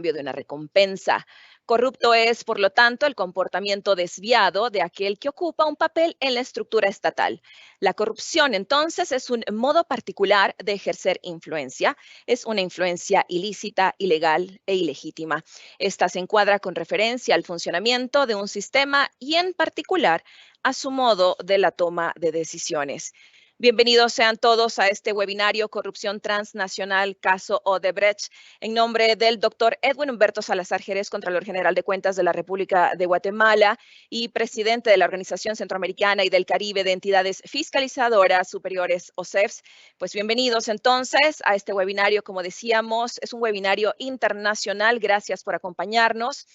cambio de una recompensa. Corrupto es, por lo tanto, el comportamiento desviado de aquel que ocupa un papel en la estructura estatal. La corrupción, entonces, es un modo particular de ejercer influencia. Es una influencia ilícita, ilegal e ilegítima. Esta se encuadra con referencia al funcionamiento de un sistema y, en particular, a su modo de la toma de decisiones. Bienvenidos sean todos a este webinario Corrupción Transnacional, Caso Odebrecht. En nombre del doctor Edwin Humberto Salazar Jerez, Contralor General de Cuentas de la República de Guatemala y presidente de la Organización Centroamericana y del Caribe de Entidades Fiscalizadoras Superiores, OCEFS. Pues bienvenidos entonces a este webinario. Como decíamos, es un webinario internacional. Gracias por acompañarnos.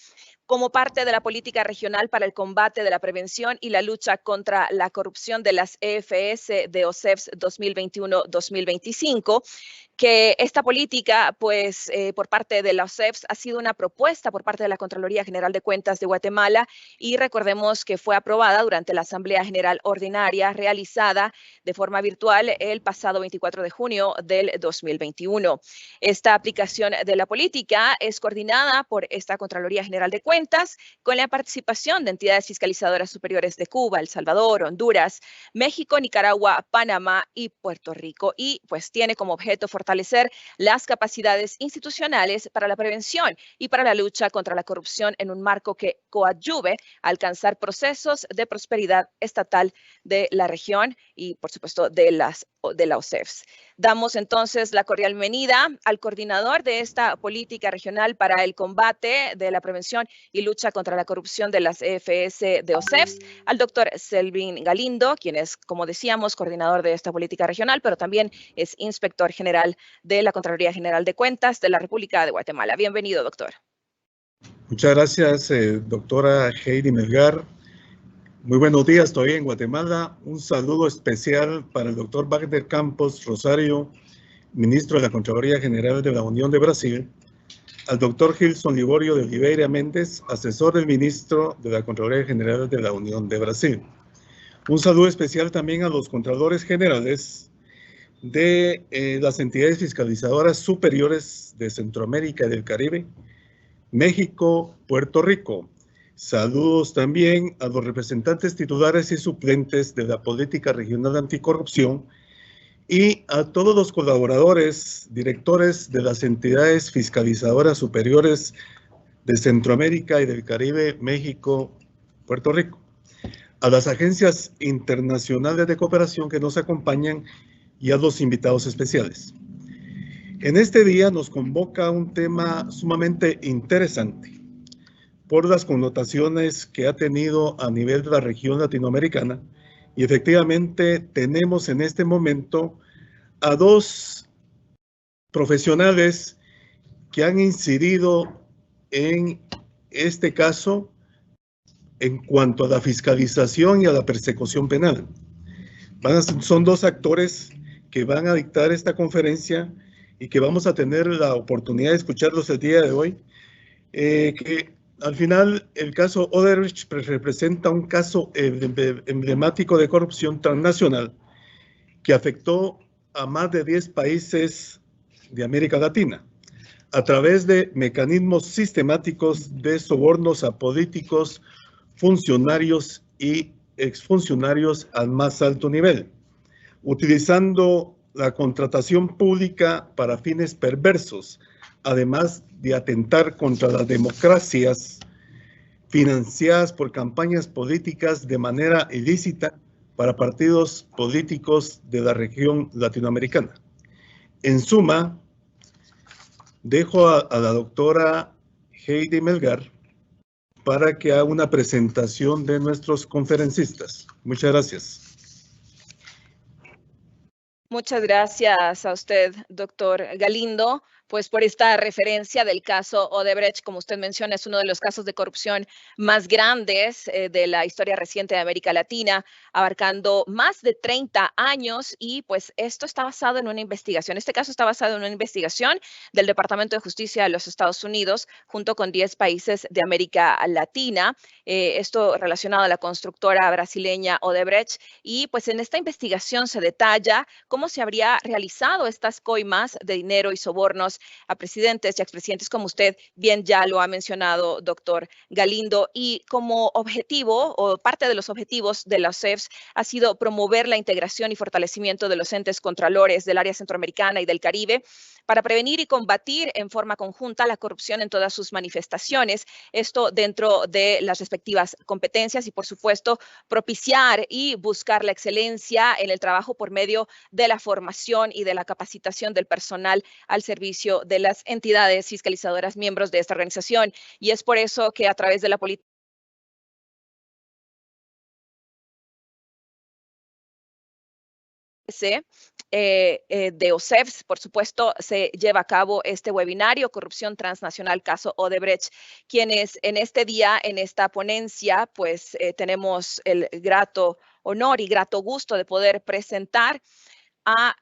Como parte de la política regional para el combate de la prevención y la lucha contra la corrupción de las EFS de OCEFS 2021-2025, que esta política, pues, por parte de la OCEFS ha sido una propuesta por parte de la Contraloría General de Cuentas de Guatemala y recordemos que fue aprobada durante la Asamblea General Ordinaria realizada de forma virtual el pasado 24 de junio del 2021. Esta aplicación de la política es coordinada por esta Contraloría General de Cuentas con la participación de entidades fiscalizadoras superiores de Cuba, El Salvador, Honduras, México, Nicaragua, Panamá y Puerto Rico, y pues tiene como objeto fortalecer las capacidades institucionales para la prevención y para la lucha contra la corrupción en un marco que coadyuve a alcanzar procesos de prosperidad estatal de la región y, por supuesto, de la OCEFS. Damos entonces la cordial bienvenida al coordinador de esta política regional para el combate de la prevención y lucha contra la corrupción de las EFS de OCEFS, al doctor Selvin Galindo, quien es, como decíamos, coordinador de esta política regional, pero también es inspector general de la Contraloría General de Cuentas de la República de Guatemala. Bienvenido, doctor. Muchas gracias, doctora Heidi Melgar. Muy buenos días todavía en Guatemala. Un saludo especial para el doctor Wagner Campos Rosario, ministro de la Contraloría General de la Unión de Brasil, al doctor Gilson Liborio de Oliveira Méndez, asesor del ministro de la Contraloría General de la Unión de Brasil. Un saludo especial también a los contralores generales de las entidades fiscalizadoras superiores de Centroamérica y del Caribe, México, Puerto Rico. Saludos también a los representantes titulares y suplentes de la política regional anticorrupción y a todos los colaboradores, directores de las entidades fiscalizadoras superiores de Centroamérica y del Caribe, México, Puerto Rico. A las agencias internacionales de cooperación que nos acompañan y a los invitados especiales. En este día nos convoca un tema sumamente interesante por las connotaciones que ha tenido a nivel de la región latinoamericana, y efectivamente tenemos en este momento a dos profesionales que han incidido en este caso en cuanto a la fiscalización y a la persecución penal. Son dos actores que van a dictar esta conferencia y que vamos a tener la oportunidad de escucharlos el día de hoy, que al final el caso Odebrecht representa un caso emblemático de corrupción transnacional que afectó a más de 10 países de América Latina a través de mecanismos sistemáticos de sobornos a políticos, funcionarios y exfuncionarios al más alto nivel, utilizando la contratación pública para fines perversos, además de atentar contra las democracias financiadas por campañas políticas de manera ilícita para partidos políticos de la región latinoamericana. En suma, dejo a la doctora Heidi Melgar para que haga una presentación de nuestros conferencistas. Muchas gracias. Muchas gracias a usted, doctor Galindo, pues por esta referencia del caso Odebrecht. Como usted menciona, es uno de los casos de corrupción más grandes de la historia reciente de América Latina, abarcando más de 30 años, y pues esto está basado en una investigación. Este caso está basado en una investigación del Departamento de Justicia de los Estados Unidos junto con 10 países de América Latina, esto relacionado a la constructora brasileña Odebrecht, y pues en esta investigación se detalla cómo se habría realizado estas coimas de dinero y sobornos a presidentes y expresidentes como usted bien ya lo ha mencionado, doctor Galindo, y como objetivo o parte de los objetivos de la OCEFS ha sido promover la integración y fortalecimiento de los entes contralores del área centroamericana y del Caribe para prevenir y combatir en forma conjunta la corrupción en todas sus manifestaciones, esto dentro de las respectivas competencias y, por supuesto, propiciar y buscar la excelencia en el trabajo por medio de la formación y de la capacitación del personal al servicio de las entidades fiscalizadoras miembros de esta organización. Y es por eso que a través de la política de OCEFS, por supuesto, se lleva a cabo este webinario, Corrupción Transnacional, Caso Odebrecht, quienes en este día, en esta ponencia, pues tenemos el grato honor y grato gusto de poder presentar a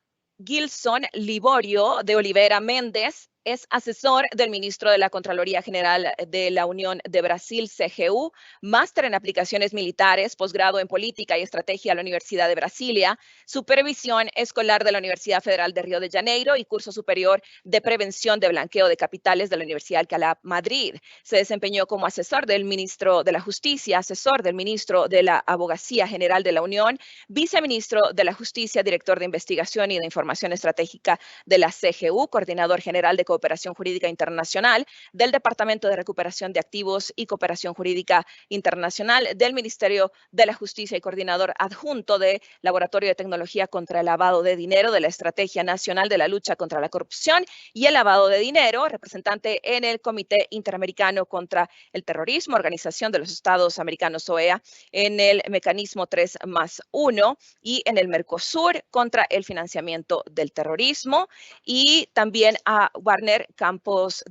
Gilson Liborio de Oliveira Méndez. Es asesor del ministro de la Contraloría General de la Unión de Brasil, CGU, máster en aplicaciones militares, posgrado en política y estrategia a la Universidad de Brasilia, supervisión escolar de la Universidad Federal de Río de Janeiro y curso superior de prevención de blanqueo de capitales de la Universidad de Alcalá, Madrid. Se desempeñó como asesor del ministro de la Justicia, asesor del ministro de la Abogacía General de la Unión, viceministro de la Justicia, director de investigación y de información estratégica de la CGU, coordinador general de Cooperación Jurídica Internacional del Departamento de Recuperación de Activos y Cooperación Jurídica Internacional del Ministerio de la Justicia y coordinador adjunto de Laboratorio de Tecnología contra el Lavado de Dinero de la Estrategia Nacional de la Lucha contra la Corrupción y el Lavado de Dinero, representante en el Comité Interamericano contra el Terrorismo, Organización de los Estados Americanos, OEA, en el Mecanismo 3+1 y en el Mercosur contra el financiamiento del terrorismo, y también a Warner Campos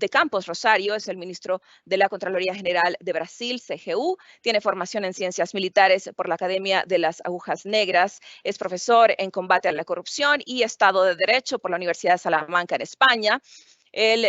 Rosario, es el ministro de la Contraloría General de Brasil, CGU, tiene formación en ciencias militares por la Academia de las Agujas Negras, es profesor en combate a la corrupción y Estado de Derecho por la Universidad de Salamanca en España. Él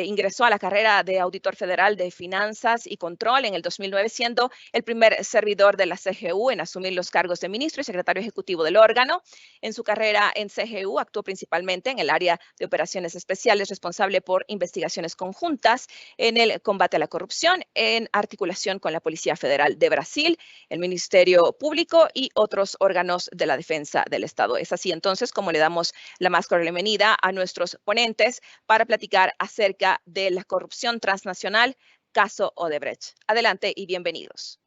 ingresó a la carrera de auditor federal de finanzas y control en el 2009, siendo el primer servidor de la CGU en asumir los cargos de ministro y secretario ejecutivo del órgano. En su carrera en CGU actuó principalmente en el área de operaciones especiales, responsable por investigaciones conjuntas en el combate a la corrupción, en articulación con la Policía Federal de Brasil, el Ministerio Público y otros órganos de la defensa del Estado. Es así entonces como le damos la más cordial bienvenida a nuestros ponentes para platicar acerca de la corrupción transnacional, caso Odebrecht. Adelante y bienvenidos.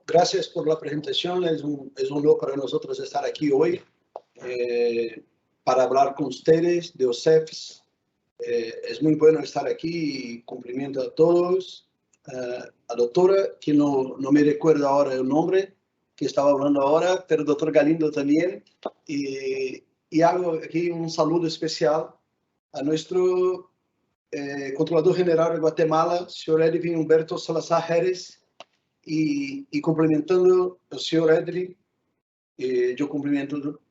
Gracias por la presentación. Es un honor para nosotros estar aquí hoy para hablar con ustedes de OCEFS. Es muy bueno estar aquí y cumplimento a todos. A doctora, que no me recuerdo ahora el nombre, que estaba hablando ahora, pero doctor Galindo también. Y hago aquí un saludo especial a nuestro Controlador General de Guatemala, señor Edwin Humberto Salazar Jerez, y complementando al señor Edwin, yo cumplimento,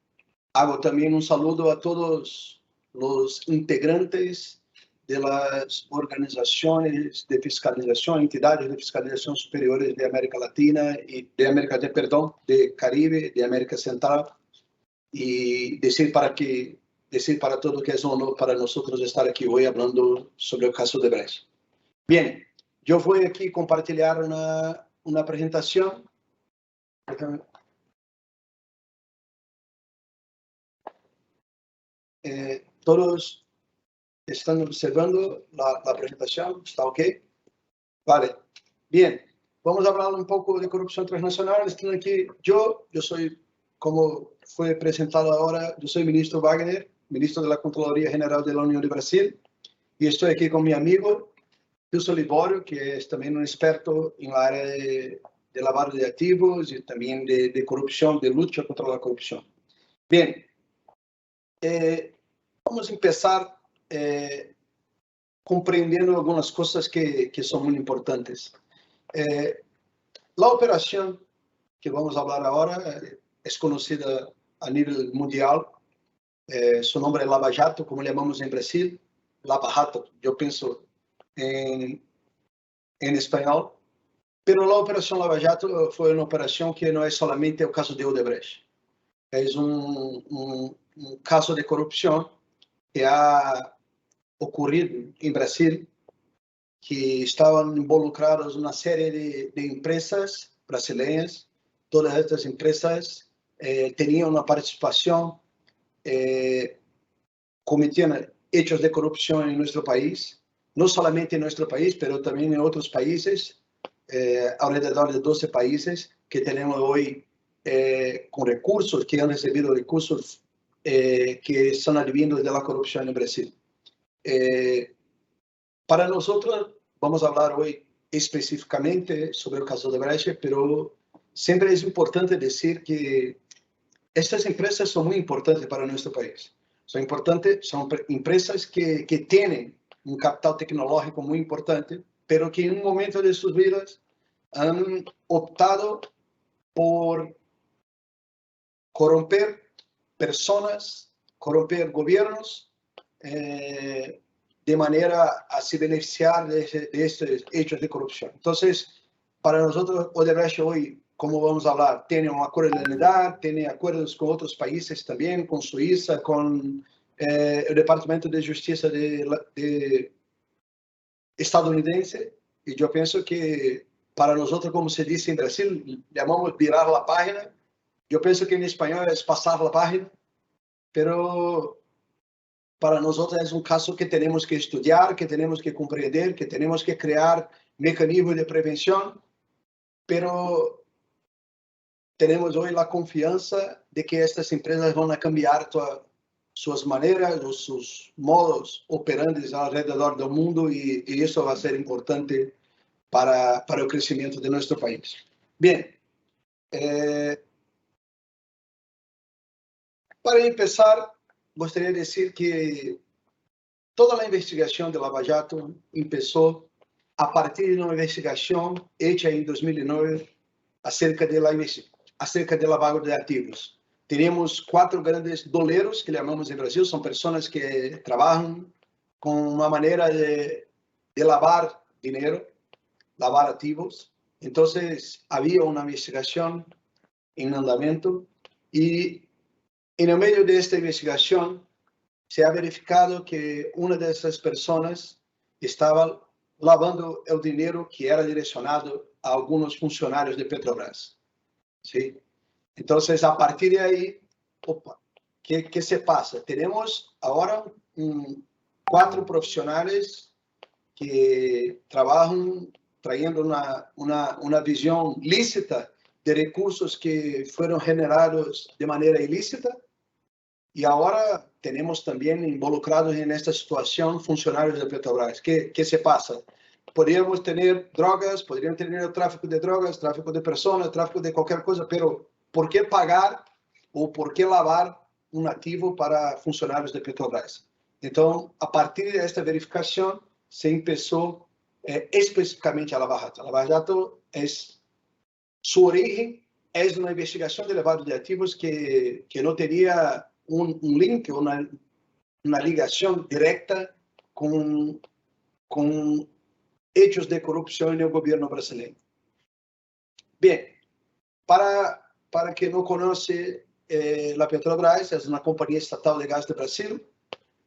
hago también un saludo a todos los integrantes de las organizaciones de fiscalización, entidades de fiscalización superiores de América Latina y de Caribe, de América Central, y decir para todos que es un honor para nosotros estar aquí hoy hablando sobre el caso Odebrecht. Bien, yo voy aquí a compartir una presentación. Todos están observando la presentación, ¿está ok? Vale, bien, vamos a hablar un poco de corrupción transnacional. Están aquí, yo soy, como fue presentado ahora, yo soy ministro Wagner, ministro de la Contraloría General de la Unión de Brasil, y estoy aquí con mi amigo Gilson Liborio, que es también un experto en la área de lavado de activos y también de corrupción, de lucha contra la corrupción. Bien, vamos a empezar comprendiendo algunas cosas que son muy importantes. La operación que vamos a hablar ahora es conocida a nivel mundial. Su nombre es Lava Jato, como le llamamos en Brasil, Lava Jato, yo pienso en español. Pero la operación Lava Jato fue una operación que no es solamente el caso de Odebrecht. Es un caso de corrupción que ha ocurrido en Brasil, que estaban involucradas una serie de empresas brasileñas. Todas estas empresas tenían una participación, cometían hechos de corrupción en nuestro país, no solamente en nuestro país, pero también en otros países, alrededor de 12 países que tenemos hoy con recursos, que han recibido recursos que son advindos de la corrupción en Brasil. Para nosotros, vamos a hablar hoy específicamente sobre el caso de Brecht, pero siempre es importante decir que estas empresas son muy importantes para nuestro país. Son importantes, son empresas que tienen un capital tecnológico muy importante, pero que en un momento de sus vidas han optado por corromper personas, corromper gobiernos, de manera a se beneficiar de estos hechos de corrupción. Entonces, para nosotros, Odebrecht hoy, como vamos a hablar, tiene un acuerdo de lealtad, tiene acuerdos con otros países también, con Suiza, con el Departamento de Justicia de estadounidense, y yo pienso que para nosotros, como se dice en Brasil, llamamos virar la página. Yo pienso que en español es pasar la página, pero para nosotros es un caso que tenemos que estudiar, que tenemos que comprender, que tenemos que crear mecanismos de prevención, pero tenemos hoy la confianza de que estas empresas van a cambiar sus maneras, sus modos operandi alrededor del mundo, y eso va a ser importante para el crecimiento de nuestro país. Bien, para empezar, gostaria de decir que toda a investigação de Lava Jato começou a partir de uma investigação hecha em 2009 acerca de lavagem de ativos. Teníamos 4 grandes doleros, que chamamos em Brasil, são pessoas que trabalham com uma maneira de lavar dinheiro, lavar ativos. Então, havia uma investigação em andamento e, no meio desta investigação, se ha verificado que uma dessas pessoas estava lavando o dinheiro que era direcionado a alguns funcionários de Petrobras. ¿Sí? Então, a partir de aí, ¿qué se pasa? Temos agora 4 profissionais que trabalham trayendo uma visão lícita de recursos que foram generados de maneira ilícita. E agora temos também involucrados nesta situação funcionários da Petrobras. ¿Qué se pasa? Podríamos ter drogas, poderiam ter o tráfico de drogas, tráfico de pessoas, tráfico de qualquer coisa, pero ¿por qué pagar ou por qué lavar um ativo para funcionários de Petrobras? Então, a partir desta verificação, se começou especificamente a Lava Jato. A Lava Jato, sua origem é uma investigação de lavado de ativos que não teria um link, uma ligação direta com hechos de corrupção no governo brasileiro. Bem, para quem não conhece, a Petrobras é uma companhia estatal de gás do Brasil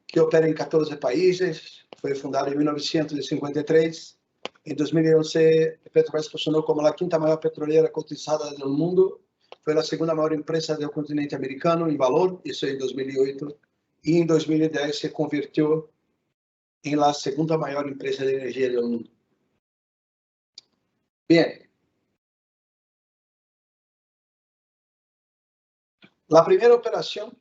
que opera em 14 países. Foi fundada em 1953. Em 2011, a Petrobras funcionou como a 5ª maior petroleira cotizada do mundo. Foi a 2ª maior empresa do continente americano em valor, isso em 2008. E em 2010 se converteu em a 2ª maior empresa de energia do mundo. Bem, a primeira operação,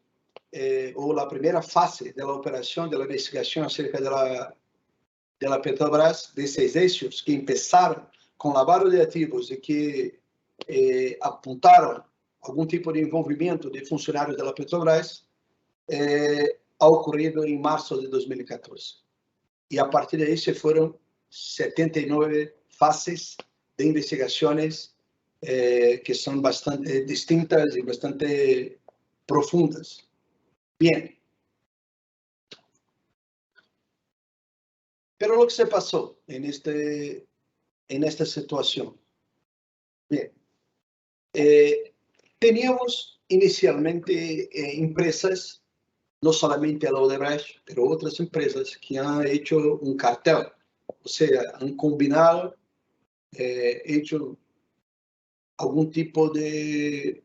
ou a primeira fase da operação, da investigação acerca da Petrobras, desses eixos que começaram com lavado de ativos e que apontaram algum tipo de envolvimento de funcionários da Petrobras, ha ocorrido em março de 2014. E a partir daí se foram 79 fases de investigações que são bastante distintas e bastante profundas. Bem. Pero lo que se passou en esta situação? Bien. Teníamos inicialmente empresas, no solamente a Odebrecht, pero otras empresas que han hecho un cartel, o sea, han combinado, hecho algún tipo de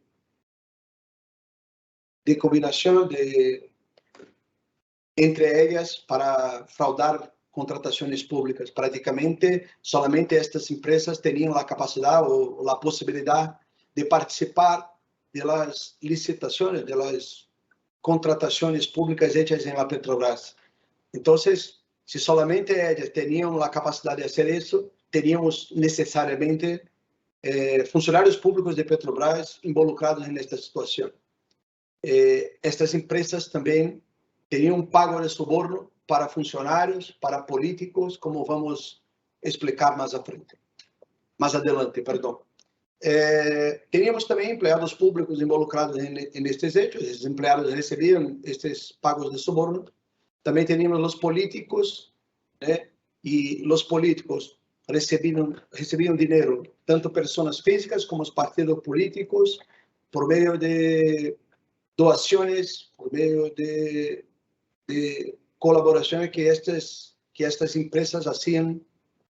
combinación entre ellas para fraudar contrataciones públicas. Prácticamente, solamente estas empresas tenían la capacidad o la posibilidad de participar de las licitaciones, de las contrataciones públicas hechas en la Petrobras. Entonces, si solamente ellas tenían la capacidad de hacer eso, teníamos necesariamente funcionarios públicos de Petrobras involucrados en esta situación. Estas empresas também teriam um pago de suborno para funcionários, para políticos, como vamos explicar mais adelante, perdão. Teríamos também empregados públicos involucrados nestes hechos, esses empregados recebiam estes pagos de suborno. Também teríamos os políticos, né? E os políticos recebiam dinheiro, tanto pessoas físicas como os partidos políticos, por meio de doações, por meio de colaborações que estas empresas faziam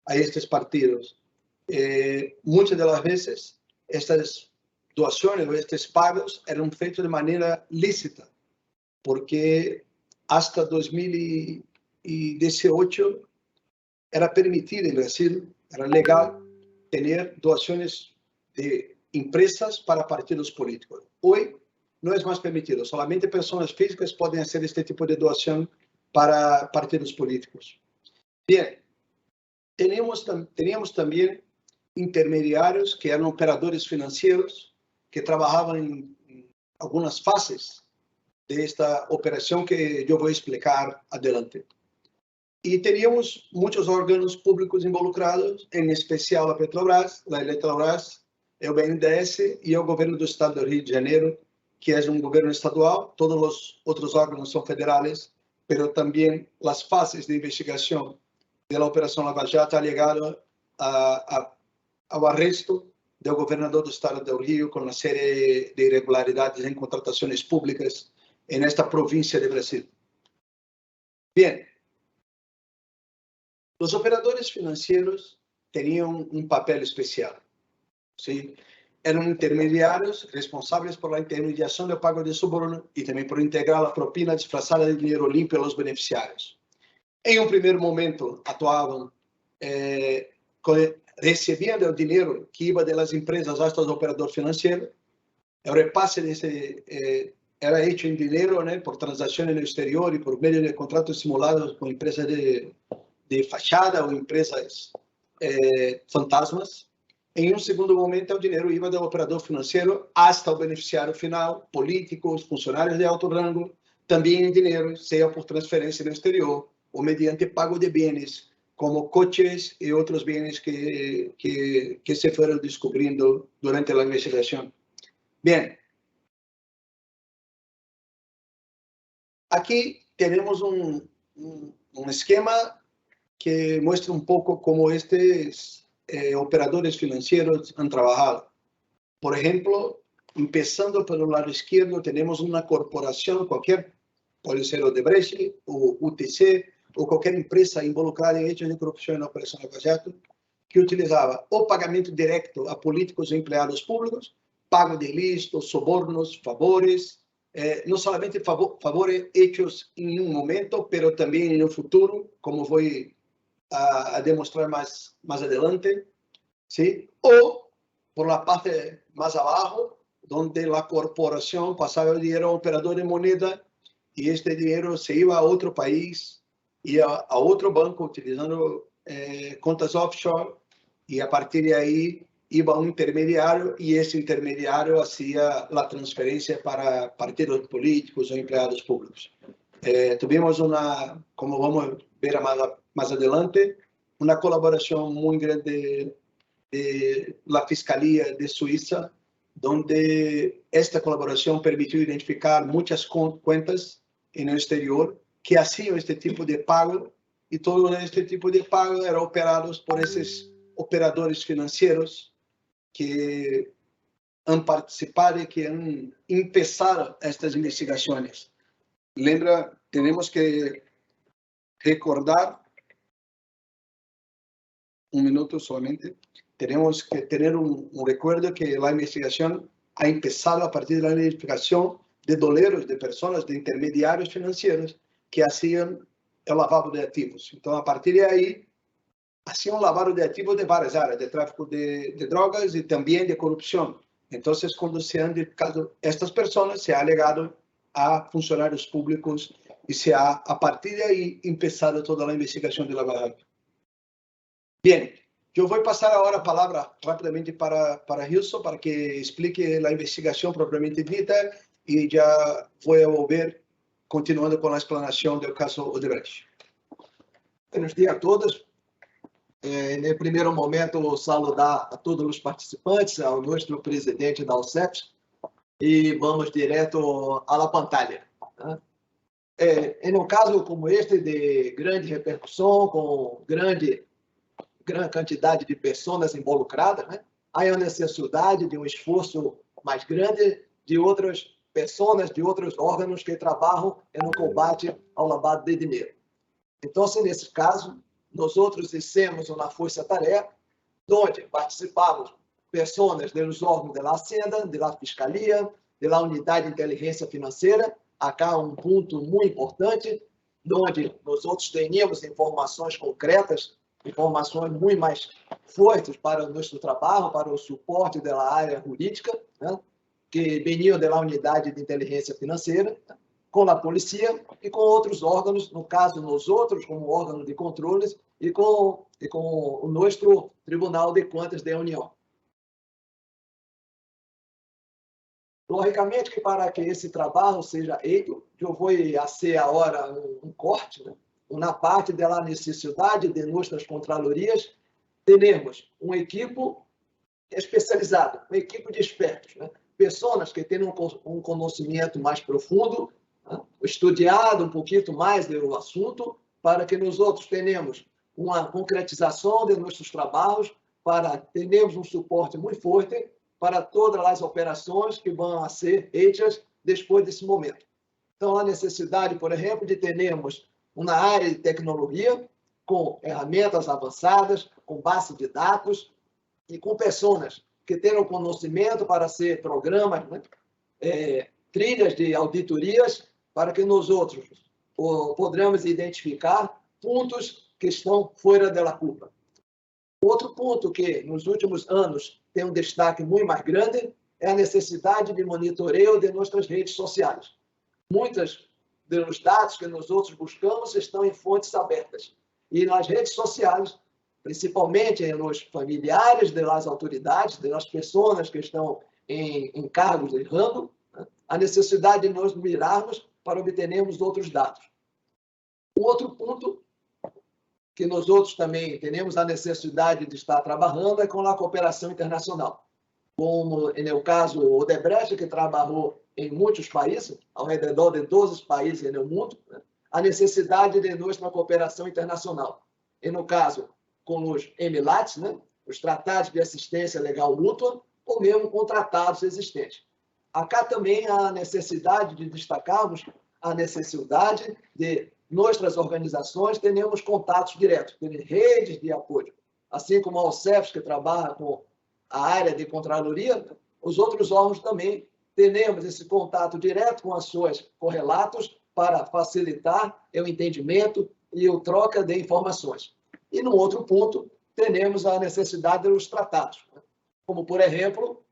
a estes partidos. Muitas das vezes, estas doações ou estes pagos eram feitos de maneira lícita, porque hasta 2018 era permitido em Brasil, era legal ter doações de empresas para partidos políticos. Hoje, não é mais permitido, solamente pessoas físicas podem fazer este tipo de doação para partidos políticos. Bem, teníamos também intermediários que eram operadores financeiros que trabalhavam em algumas fases desta operação que eu vou explicar adelante. E teríamos muitos órgãos públicos involucrados, em especial a Petrobras, a Eletrobras, o BNDES e o governo do estado do Rio de Janeiro, que é um governo estadual. Todos os outros órgãos são federais, mas também as fases de investigação da Operação Lava Jato ligadas ao arresto do governador do estado do Rio com uma série de irregularidades em contratações públicas nesta província de Brasil. Bem, os operadores financeiros tinham um papel especial. Sim? Eram intermediários responsáveis por la intermediação do pago de suborno e também por integrar a propina disfarçada de dinheiro limpo aos beneficiários. Em um primeiro momento, atuavam, recebiam o dinheiro que ia das empresas até os operadores financeiros. O repasse era feito em dinheiro, né, por transações no exterior e por meio de contratos simulados com empresas de fachada ou empresas fantasmas. Em um segundo momento, o dinheiro ia do operador financeiro até o beneficiário final, políticos, funcionários de alto rango, também em dinheiro, seja por transferência no exterior ou mediante pago de bens, como coches e outros bens que se foram descobrindo durante a investigação. Bem, aqui temos um esquema que mostra um pouco como estes operadores financeiros han trabajado. Por ejemplo, empezando por el lado izquierdo, tenemos una corporación, puede ser Odebrecht o UTC, o cualquier empresa involucrada en hechos de corrupción en la Operación Lava Jato, que utilizaba o pagamento directo a políticos e empleados públicos, pago de ilícitos, sobornos, favores, no solamente favores hechos en un momento, pero también en el futuro, como voy a demonstrar más adelante, ¿sí? O por la parte más abajo, donde la corporación pasaba el dinero a un operador de moneda y este dinero se iba a otro país y a otro banco utilizando contas offshore, y a partir de ahí iba a un intermediario y ese intermediario hacía la transferencia para partidos políticos o empleados públicos. Tuvimos como vamos a ver más adelante, una colaboración muy grande de la Fiscalía de Suiza, donde esta colaboración permitió identificar muchas cuentas en el exterior que hacían este tipo de pago, y todo este tipo de pago era operados por esos operadores financieros que han participado y que han empezado estas investigaciones. Tenemos que recordar, un minuto solamente, tenemos que tener un recuerdo que la investigación ha empezado a partir de la identificación de doleros, de personas, de intermediarios financieros que hacían el lavado de activos. Entonces, a partir de ahí, hacían lavado de activos de varias áreas, de tráfico de drogas y también de corrupción. Entonces, cuando se han identificado estas personas, se ha alegado a funcionarios públicos y se ha, a partir de ahí, empezado toda la investigación de lavado. Bien, yo voy a pasar ahora la palabra rápidamente para Gilson, para que explique la investigación propiamente dita y ya voy a volver continuando con la explanación del caso Odebrecht. Buenos dias a todos. No primeiro momento, saludar a todos os participantes, ao nosso presidente da OCEPS, e vamos direto à pantalla. Em um caso como este, de grande repercussão, com grande quantidade de pessoas involucradas, né, há a necessidade de um esforço mais grande de outras pessoas, de outros órgãos que trabalham no combate ao lavado de dinheiro. Então, nesse caso, nós outros fizemos uma força-tarefa, onde participamos pessoas dos órgãos da Hacienda, da Fiscalia, da Unidade de Inteligência Financeira. Acá um ponto muito importante, onde nós outros teníamos informações concretas, informações muito mais fortes para o nosso trabalho, para o suporte da área jurídica, né, que vinham da Unidade de Inteligência Financeira, com a polícia e com outros órgãos, no caso, nós outros, como órgão de controles, e com o nosso Tribunal de Contas da União. Logicamente que para que esse trabalho seja feito, eu vou fazer agora um corte, né? Na parte da necessidade de nossas contralorias, teremos uma equipe especializada, uma equipe de expertos, né? Pessoas que têm um conhecimento mais profundo, né? Estudado um pouquinho mais do assunto, para que nós outros tenhamos uma concretização de nossos trabalhos, para termos um suporte muito forte para todas as operações que vão ser feitas depois desse momento. Então, a necessidade, por exemplo, de termos uma área de tecnologia com ferramentas avançadas, com base de dados e com pessoas que tenham conhecimento para ser programas, né? Trilhas de auditorias, para que nós outros possamos identificar pontos que estão fora da culpa. Outro ponto que nos últimos anos tem um destaque muito mais grande é a necessidade de monitoreio de nossas redes sociais. Muitos dos dados que nós outros buscamos estão em fontes abertas. E nas redes sociais, principalmente nos familiares das autoridades, das pessoas que estão em cargos de rango, né, a necessidade de nós mirarmos para obtermos outros dados. O outro ponto que nós outros também temos a necessidade de estar trabalhando é com a cooperação internacional. Como no caso Odebrecht, que trabalhou em muitos países, ao redor de 12 países no mundo, né, a necessidade de nossa cooperação internacional. E no caso, com os EMILATs, né, os tratados de assistência legal mútua, ou mesmo com tratados existentes. Acá também há a necessidade de destacarmos a necessidade de nossas organizações tenhamos contatos diretos, redes de apoio. Assim como a OCEPS, que trabalha com a área de contraloria, os outros órgãos também temos esse contato direto com as suas correlatos para facilitar o entendimento e a troca de informações. E, no outro ponto, temos a necessidade dos tratados, como, por exemplo,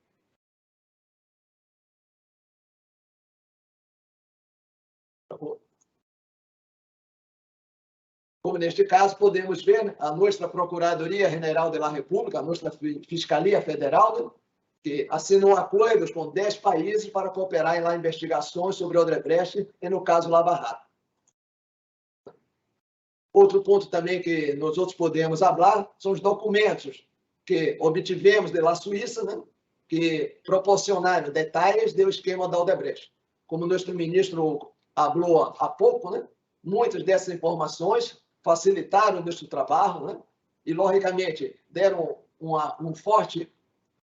como neste caso, podemos ver a nossa Procuradoria-Geral da República, a nossa Fiscalia Federal, que assinou acordos com 10 países para cooperar em investigações sobre Odebrecht e, no caso, Lava Jato. Outro ponto também que nós outros podemos falar são os documentos que obtivemos da Suíça, né, que proporcionaram detalhes do esquema da Odebrecht. Como nosso ministro falou há pouco, né, muitas dessas informações facilitaram o nosso trabalho, né, e, logicamente, deram um forte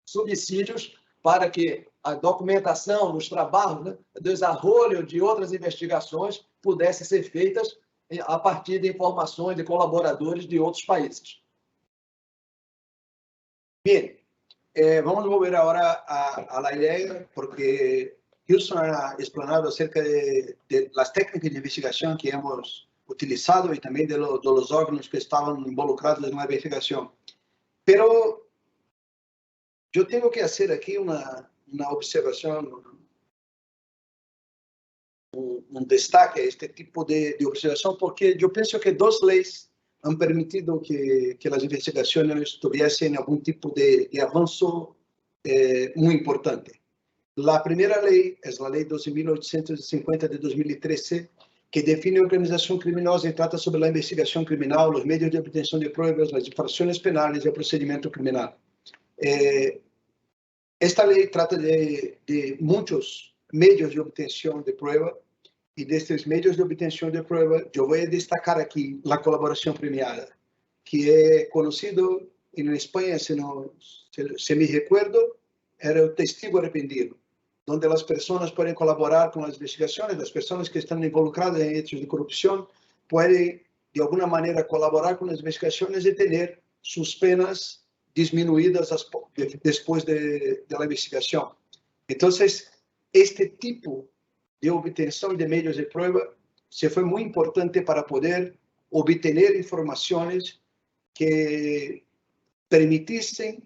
subsídios para que a documentação, os trabalhos, né, desarrollo de outras investigações pudessem ser feitas a partir de informações de colaboradores de outros países. Bien, vamos volver ahora a la idea, porque Gilson ha explanado acerca de las técnicas de investigación que hemos utilizado y también de los órganos que estaban involucrados en la investigación. Pero yo tengo que hacer aquí una observación, un destaque a este tipo de observación, porque yo pienso que dos leyes han permitido que las investigaciones tuviesen algún tipo de avanzo muy importante. La primera ley es la ley 12.850 de 2013, que define organización criminosa y trata sobre la investigación criminal, los medios de obtención de pruebas, las infracciones penales y el procedimiento criminal. Esta ley trata de muchos medios de obtención de prueba, y de estos medios de obtención de prueba, yo voy a destacar aquí la colaboración premiada, que es conocido en España, si me recuerdo, era el testigo arrepentido, donde las personas pueden colaborar con las investigaciones, las personas que están involucradas en hechos de corrupción pueden, de alguna manera, colaborar con las investigaciones y tener sus penas disminuidas después de la investigación. Entonces, este tipo de obtención de medios de prueba se fue muy importante para poder obtener informaciones que permitiesen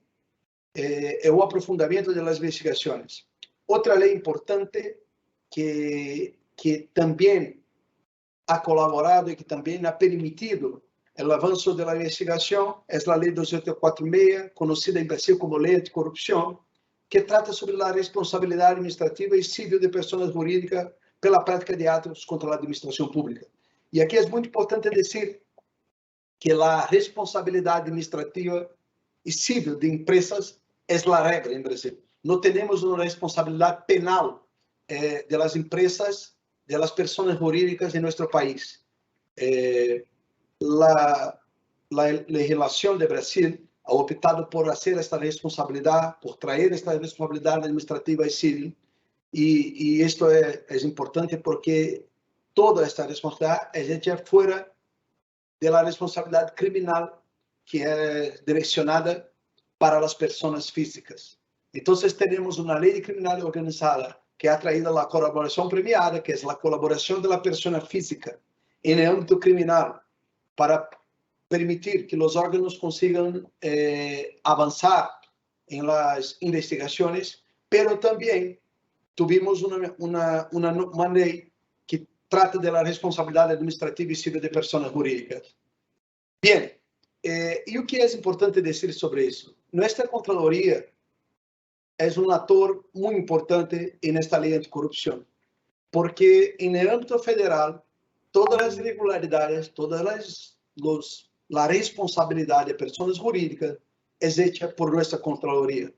el aprofundamiento de las investigaciones. Otra ley importante que también ha colaborado y que también ha permitido el avance de la investigación es la ley 2846, conocida en Brasil como Ley Anticorrupción, que trata sobre la responsabilidad administrativa y civil de personas jurídicas pela práctica de atos contra la administración pública. Y aquí es muy importante decir que la responsabilidad administrativa y civil de empresas es la regla en Brasil. No tenemos una responsabilidad penal de las empresas, de las personas jurídicas en nuestro país. La legislación de Brasil ha optado por hacer esta responsabilidad, por traer esta responsabilidad administrativa y civil, y esto es importante porque toda esta responsabilidad es hecha fuera de la responsabilidad criminal que es direccionada para las personas físicas. Entonces tenemos una ley de criminalidad organizada que ha traído la colaboración premiada, que es la colaboración de la persona física en el ámbito criminal, para permitir que los órganos consigan avanzar en las investigaciones, pero también tuvimos una ley que trata de la responsabilidad administrativa y civil de personas jurídicas. Bien, y lo que es importante decir sobre eso, nuestra Contraloría es un actor muy importante en esta ley anticorrupción, porque en el ámbito federal, todas las irregularidades, la responsabilidad de personas jurídicas es hecha por nuestra Contraloría.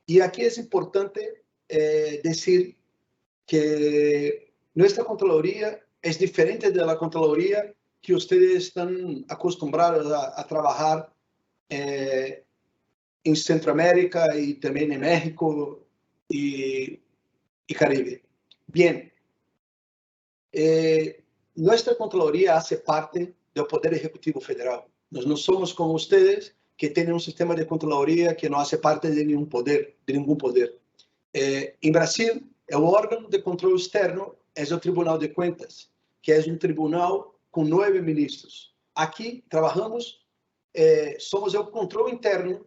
Y aquí es importante decir que nuestra Contraloría es diferente de la Contraloría que ustedes están acostumbrados a trabajar en Centroamérica y también en México y Caribe. Bien, nuestra Contraloría hace parte del Poder Ejecutivo Federal. Nós não somos como ustedes, que tienen un sistema de Contraloría que no hace parte de ningún poder. En Brasil, el órgano de control externo es el Tribunal de Cuentas, que es un tribunal con 9 ministros. Aquí trabajamos, somos el control interno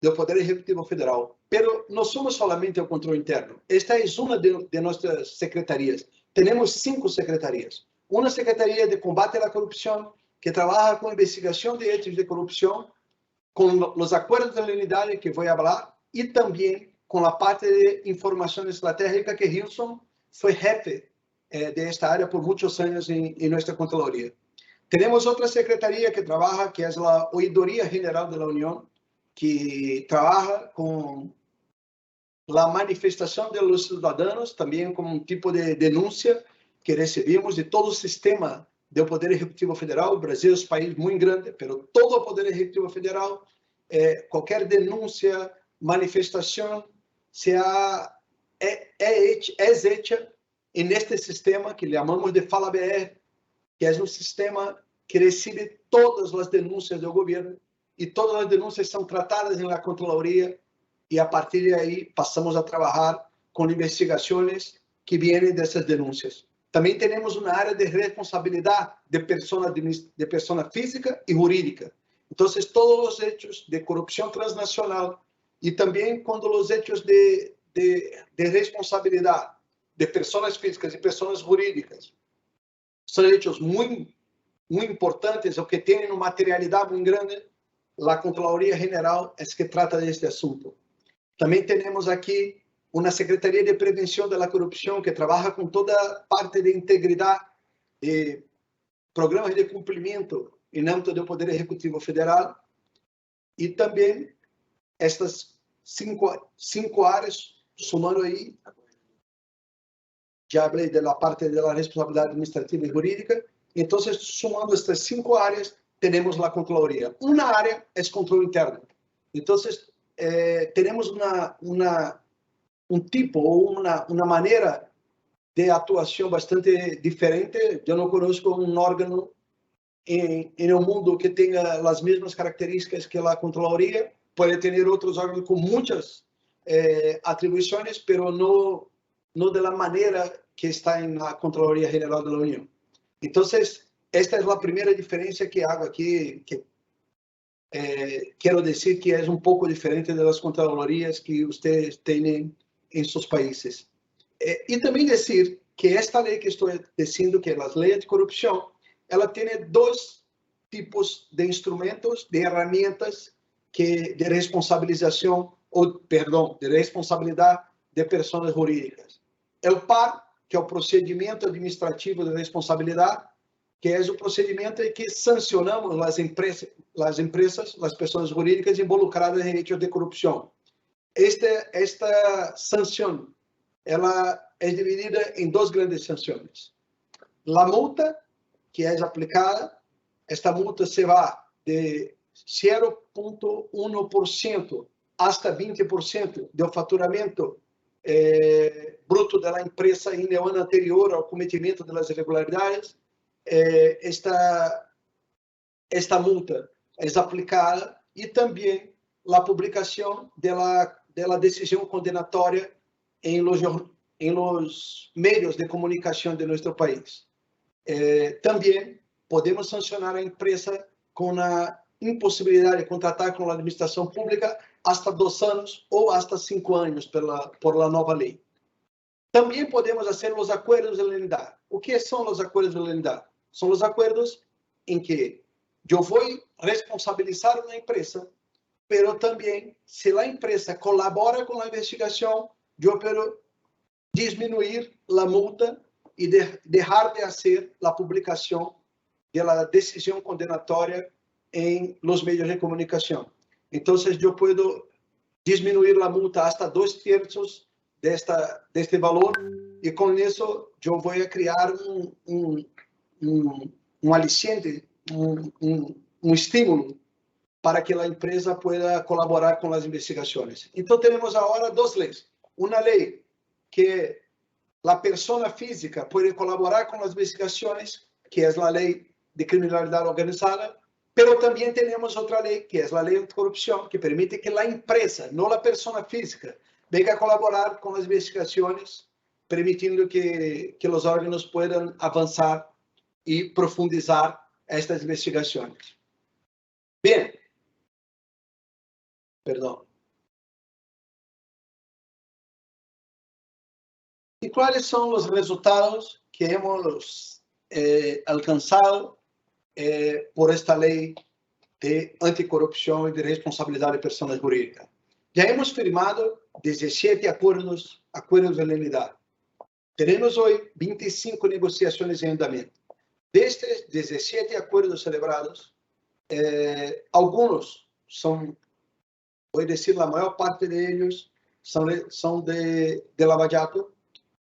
del Poder Ejecutivo Federal, pero no somos solamente el control interno. Esta es una de nuestras secretarías. Tenemos 5 secretarías. Una secretaría de combate a la corrupción, que trabaja con investigación de hechos de corrupción, con los acuerdos de la unidad que voy a hablar, y también con la parte de información estratégica, que Gilson fue jefe de esta área por muchos años en nuestra Contraloría. Tenemos otra secretaría que trabaja, que es la Oidoría General de la Unión, que trabaja con la manifestación de los ciudadanos, también como un tipo de denuncia que recibimos de todo el sistema del Poder Ejecutivo Federal. Brasil es un país muy grande, pero todo el Poder Ejecutivo Federal, cualquier denuncia, manifestación es hecha en este sistema que llamamos de Fala BR, que es un sistema que recibe todas las denuncias del gobierno y todas las denuncias son tratadas en la Contraloría y a partir de ahí pasamos a trabajar con investigaciones que vienen de esas denuncias. También tenemos una área de responsabilidad de persona física y jurídica. Entonces, todos los hechos de corrupción transnacional y también cuando los hechos de responsabilidad de personas físicas y personas jurídicas son hechos muy importantes o que tienen una materialidad muy grande, la Contraloría General es que trata de este asunto. También tenemos aquí una Secretaría de Prevención de la Corrupción que trabaja con toda parte de integridad, programas de cumplimiento en ámbito del Poder Ejecutivo Federal y también estas cinco áreas, sumando ahí, ya hablé de la parte de la responsabilidad administrativa y jurídica, entonces sumando estas 5 áreas tenemos la Contraloría. Una área es control interno. Entonces tenemos un tipo o una manera de actuación bastante diferente. Yo no conozco un órgano en el mundo que tenga las mismas características que la Contraloría. Puede tener otros órganos con muchas atribuciones, pero no de la manera que está en la Contraloría General de la Unión. Entonces, esta es la primera diferencia que hago aquí, que quiero decir que es un poco diferente de las Contralorías que ustedes tienen en sus países. Y también decir que esta ley que estoy diciendo, que es la ley de corrupción, ela tiene 2 tipos de instrumentos, de herramientas de responsabilización, de responsabilidad de personas jurídicas. El PAR, que é o procedimento administrativo de responsabilidade, que é o procedimento em que sancionamos as empresas, as pessoas jurídicas involucradas em hechos de corrupção. Esta sanção, ela é dividida em 2 grandes sanções. A multa, que é aplicada, esta multa se vai de 0,1% hasta 20% do faturamento bruto da empresa em o ano anterior ao cometimento das irregularidades. Esta multa é aplicada e também a publicação da decisão condenatória em los meios de comunicação de nosso país. Também podemos sancionar a empresa com a impossibilidade de contratar com a administração pública hasta 2 anos ou hasta 5 anos por la nova lei. Também podemos fazer os acordos de lealidade. O que são os acordos de lealidade? São os acordos em que eu vou responsabilizar uma empresa, mas também, se a empresa colabora com a investigação, eu quero diminuir a multa e deixar de fazer a publicação da decisão condenatória em los meios de comunicação. Então, eu posso diminuir a multa hasta 2/3 deste valor e com isso eu vou criar aliciente, estímulo para que a empresa pueda colaborar com as investigações. Então, temos agora 2 leis. Uma lei que a pessoa física pode colaborar com as investigações, que é a lei de criminalidade organizada, pero também temos outra lei, que é a lei de corrupção, que permite que a empresa, não a pessoa física, venga a colaborar com as investigações, permitindo que os órgãos possam avançar e profundizar estas investigações. Bem, perdão. E quais são os resultados que hemos alcançado por esta lei de anticorrupção e de responsabilidade de pessoas jurídicas? Já hemos firmado 17 acordos de lealidade. Temos hoje 25 negociações em andamento. Destes 17 acordos celebrados, alguns são, vou dizer, a maior parte deles são de Lava Jato,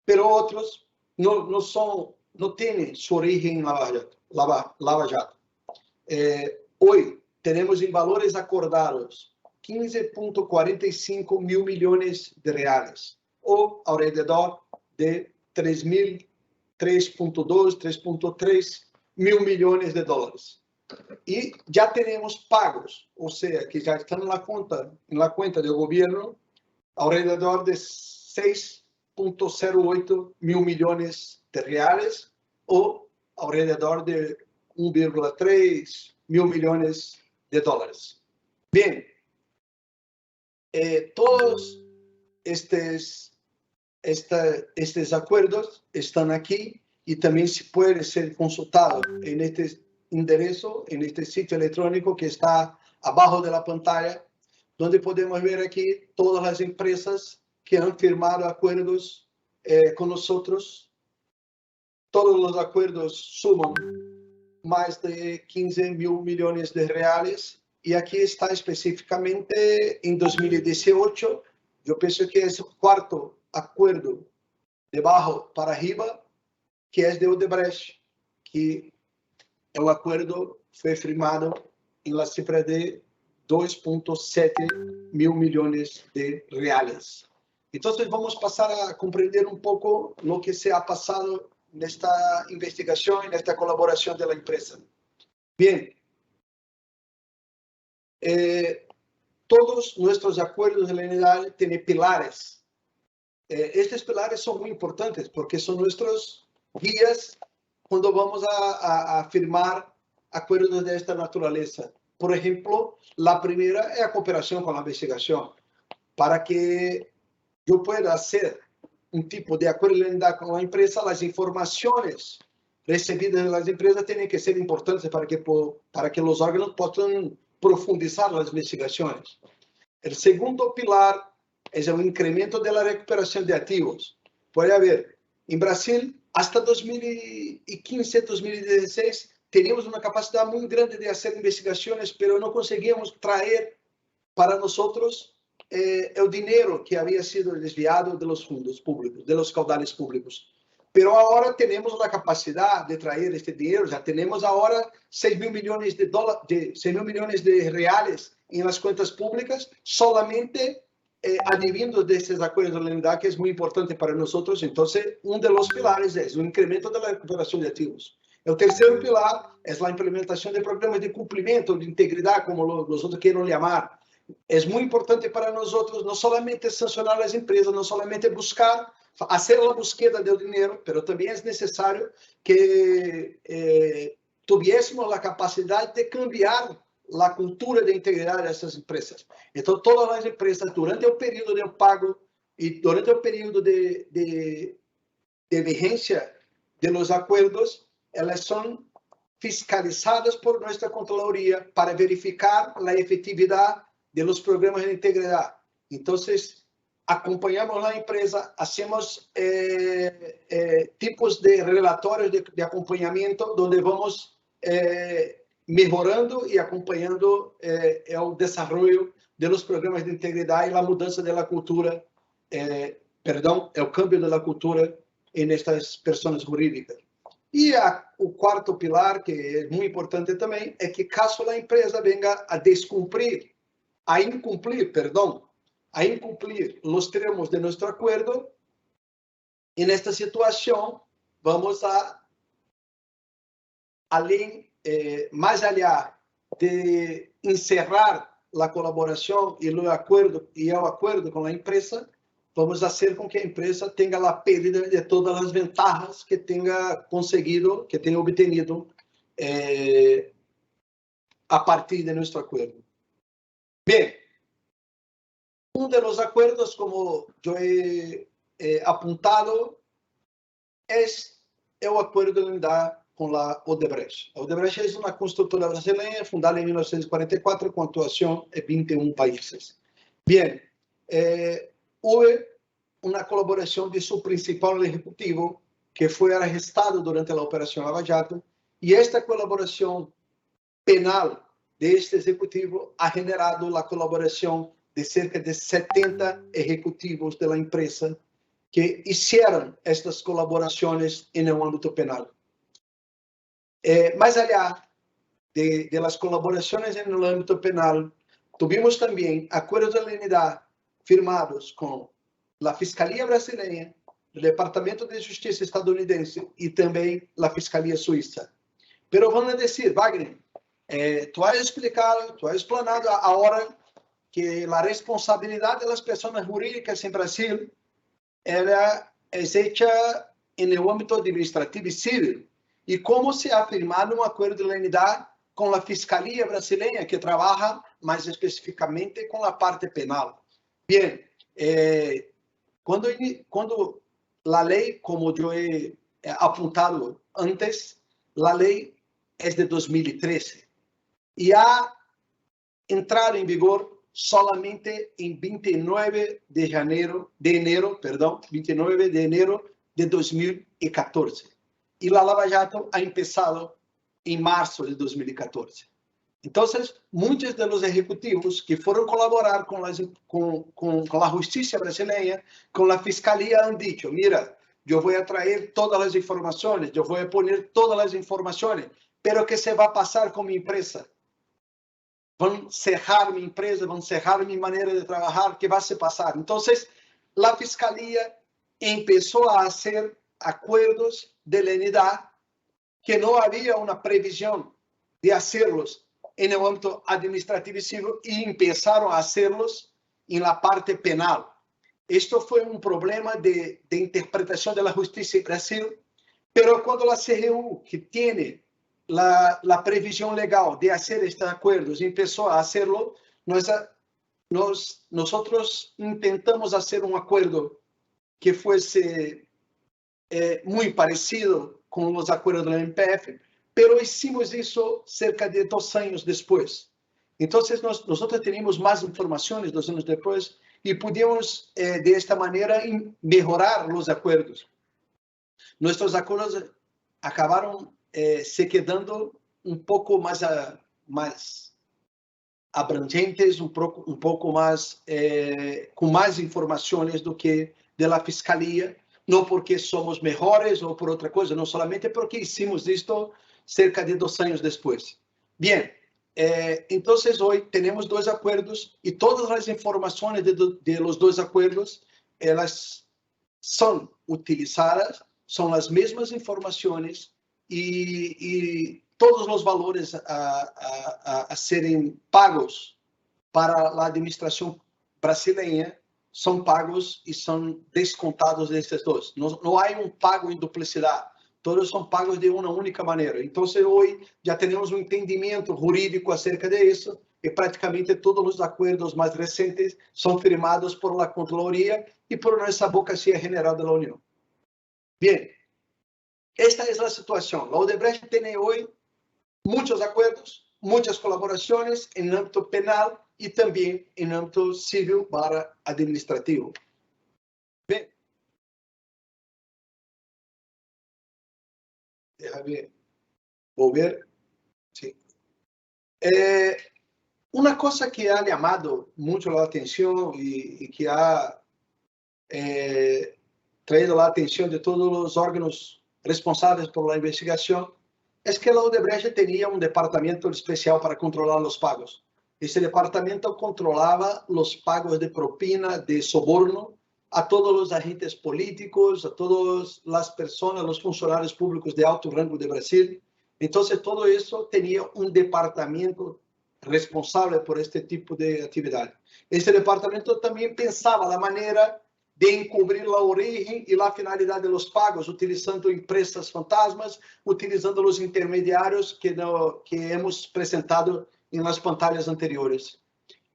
mas outros não têm sua origem em Lava Jato. Hoje, temos em valores acordados 15,45 mil milhões de reais, ou ao redor de 3,2, 3,3 mil milhões de dólares. E já temos pagos, ou seja, que já estão na conta do governo, ao redor de 6,08 mil milhões de reais, ou ao redor de 1,3 mil milhões de dólares. Bem, todos estes acordos estão aqui e também se pode ser consultado neste endereço, neste sítio eletrônico que está abaixo da pantalla, onde podemos ver aqui todas as empresas que han firmado acordos conosco. Todos os acordos sumam mais de 15 mil milhões de reais. E aqui está especificamente em 2018. Eu penso que é o quarto acordo de baixo para arriba, que é de Odebrecht, que é o acordo foi firmado em la cifra de 2,7 mil milhões de reais. Então, vamos passar a compreender um pouco o que se ha passado nesta investigação e nesta colaboração da empresa. Bem, todos nossos acordos de legalidade têm pilares. Estes pilares são muito importantes porque são nossos guias quando vamos a firmar acordos desta natureza. Por exemplo, a primeira é a cooperação com a investigação. Para que eu pueda fazer um tipo de acordo de legalidade com a empresa, as informações recebidas das empresas têm que ser importantes para que os órgãos possam profundizar as investigações. O segundo pilar é o incremento da recuperação de ativos. Pode haver, em Brasil, até 2015, 2016, teníamos uma capacidade muito grande de fazer investigações, mas não conseguíamos trazer para nós o dinheiro que havia sido desviado dos fundos públicos, dos caudales públicos. Pero agora temos a capacidade de trazer este dinheiro, já temos agora 6 mil milhões de dólares, 6 mil milhões de reais em las contas públicas, solamente advindo desses acordos de legalidade, que é muito importante para nós. Então, um dos pilares é o incremento da recuperação de ativos. O terceiro pilar é a implementação de programas de cumprimento, de integridade, como nós queremos chamar. É muito importante para nós, não somente sancionar as empresas, não somente buscar, fazer a busca do dinheiro, mas também é necessário que tivéssemos a capacidade de cambiar a cultura de integridade dessas empresas. Então, todas as empresas, durante o período de pago e durante o período de vigência dos acordos, elas são fiscalizadas por nossa controladoria para verificar a efetividade dos programas de integridade. Então, acompanhamos a empresa, fazemos tipos de relatórios de acompanhamento, onde vamos melhorando e acompanhando o desenvolvimento dos programas de integridade e a mudança da cultura, o câmbio da cultura nestas pessoas jurídicas. E o quarto pilar, que é muito importante também, é que caso a empresa venha a incumprir os termos de nosso acordo, e nesta situação vamos mais allá de encerrar a colaboração e o acordo com a empresa, vamos fazer com que a empresa tenha a perda de todas as vantagens que tenha conseguido, que tenha obtenido a partir de nosso acordo. Bem, um dos acordos, como eu he apuntado, é o acordo de legalidade com a Odebrecht. A Odebrecht é uma construtora brasileira fundada em 1944 com atuação em 21 países. Bem, houve uma colaboração de seu principal executivo, que foi arrestado durante a Operação Lava Jato, e esta colaboração penal deste executivo ha generado a colaboração de cerca de 70 executivos da empresa que fizeram estas colaborações no âmbito penal. Mais allá de las colaborações no âmbito penal, Tuvimos también acuerdos de lenidad firmados con la Fiscalía brasileña, el Departamento de Justicia estadounidense y también la Fiscalía suiza. Pero van a decir, Wagner, tú has explicado, tú has explanado ahora que la responsabilidad de las personas jurídicas en Brasil es hecha en el ámbito administrativo y civil. ¿Y cómo se ha firmado un acuerdo de lenidad con la Fiscalía brasileña, que trabaja más específicamente con la parte penal? Bien, cuando la ley, como yo he apuntado antes, la ley es de 2013 y ha entrado en vigor solamente en 29 de enero de 2014. Y la Lava Jato ha empezado en marzo de 2014. Entonces, muchos de los ejecutivos que fueron a colaborar con la justicia brasileña, con la fiscalía, han dicho, mira, yo voy a traer todas las informaciones, yo voy a poner todas las informaciones, pero ¿qué se va a pasar con mi empresa? Van a cerrar mi empresa, van a cerrar mi manera de trabajar, ¿qué va a pasar? Entonces, la fiscalía empezó a hacer acuerdos de lenidad que no había una previsión de hacerlos en el ámbito administrativo y civil y empezaron a hacerlos en la parte penal. Esto fue un problema de interpretación de la justicia en Brasil, pero cuando la CGU, que tiene la previsión legal de hacer estos acuerdos, empezó a hacerlo, nosotros intentamos hacer un acuerdo que fuese muy parecido con los acuerdos de la MPF, pero hicimos eso cerca de 2 años después. Entonces, nosotros teníamos más informaciones 2 años después y pudimos, de esta manera, mejorar los acuerdos. Nuestros acuerdos acabaron se quedando un poco más abrangentes, un poco más, con más informaciones do que de la Fiscalía, no porque somos mejores o por otra cosa, no solamente porque hicimos esto cerca de 2 años después. Bien, entonces hoy tenemos 2 acuerdos y todas las informaciones de los 2 acuerdos, elas son utilizadas, son las mismas informaciones y todos los valores a serem pagos para la administración brasileña son pagos y son descontados de estos 2. No hay un pago en duplicidad. Todos son pagos de una única manera. Entonces, hoy ya tenemos un entendimiento jurídico acerca de eso y prácticamente todos los acuerdos más recientes son firmados por la Contraloría y por nuestra Abogacía General de la Unión. Bien, esta es la situación. La Odebrecht tiene hoy muchos acuerdos, muchas colaboraciones en el ámbito penal y también en el ámbito civil para administrativo. Bien. Déjame volver. Sí. Una cosa que ha llamado mucho la atención y que ha traído la atención de todos los órganos responsables por la investigación es que la Odebrecht tenía un departamento especial para controlar los pagos. Ese departamento controlaba los pagos de propina, de soborno, a todos los agentes políticos, a todas las personas, los funcionarios públicos de alto rango de Brasil. Entonces, todo eso tenía un departamento responsable por este tipo de actividad. Este departamento también pensaba la manera de encubrir la origen y la finalidad de los pagos, utilizando empresas fantasmas, utilizando los intermediarios que hemos presentado en las pantallas anteriores.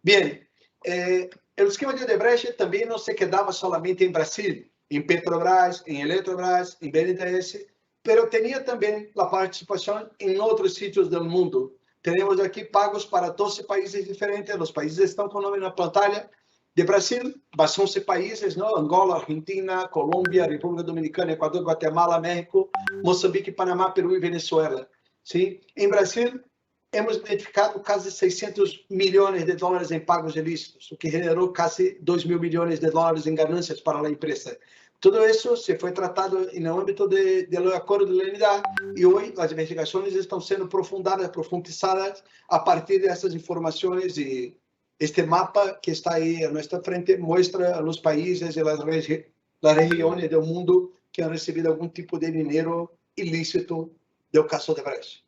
Bien, el esquema de Odebrecht también no se quedaba solamente en Brasil, en Petrobras, en Eletrobras, en BNDES, pero tenía también la participación en otros sitios del mundo. Tenemos aquí pagos para 12 países diferentes, los países están con nombre en la pantalla. De Brasil, 11 países, ¿no? Angola, Argentina, Colombia, República Dominicana, Ecuador, Guatemala, México, Moçambique, Panamá, Perú y Venezuela. ¿Sí? En Brasil, hemos identificado casi 600 millones de dólares en pagos ilícitos, o que generó casi 2.000 millones de dólares en ganancias para la empresa. Todo eso se fue tratado en el ámbito del acuerdo de lenidad y hoy las investigaciones están siendo profundizadas a partir de estas informaciones y Este mapa que está ahí a nuestra frente muestra a los países y las regiones del mundo que han recibido algún tipo de dinero ilícito del caso de Brecht.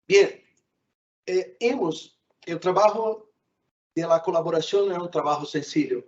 Bien, el trabajo de la colaboración no es un trabajo sencillo.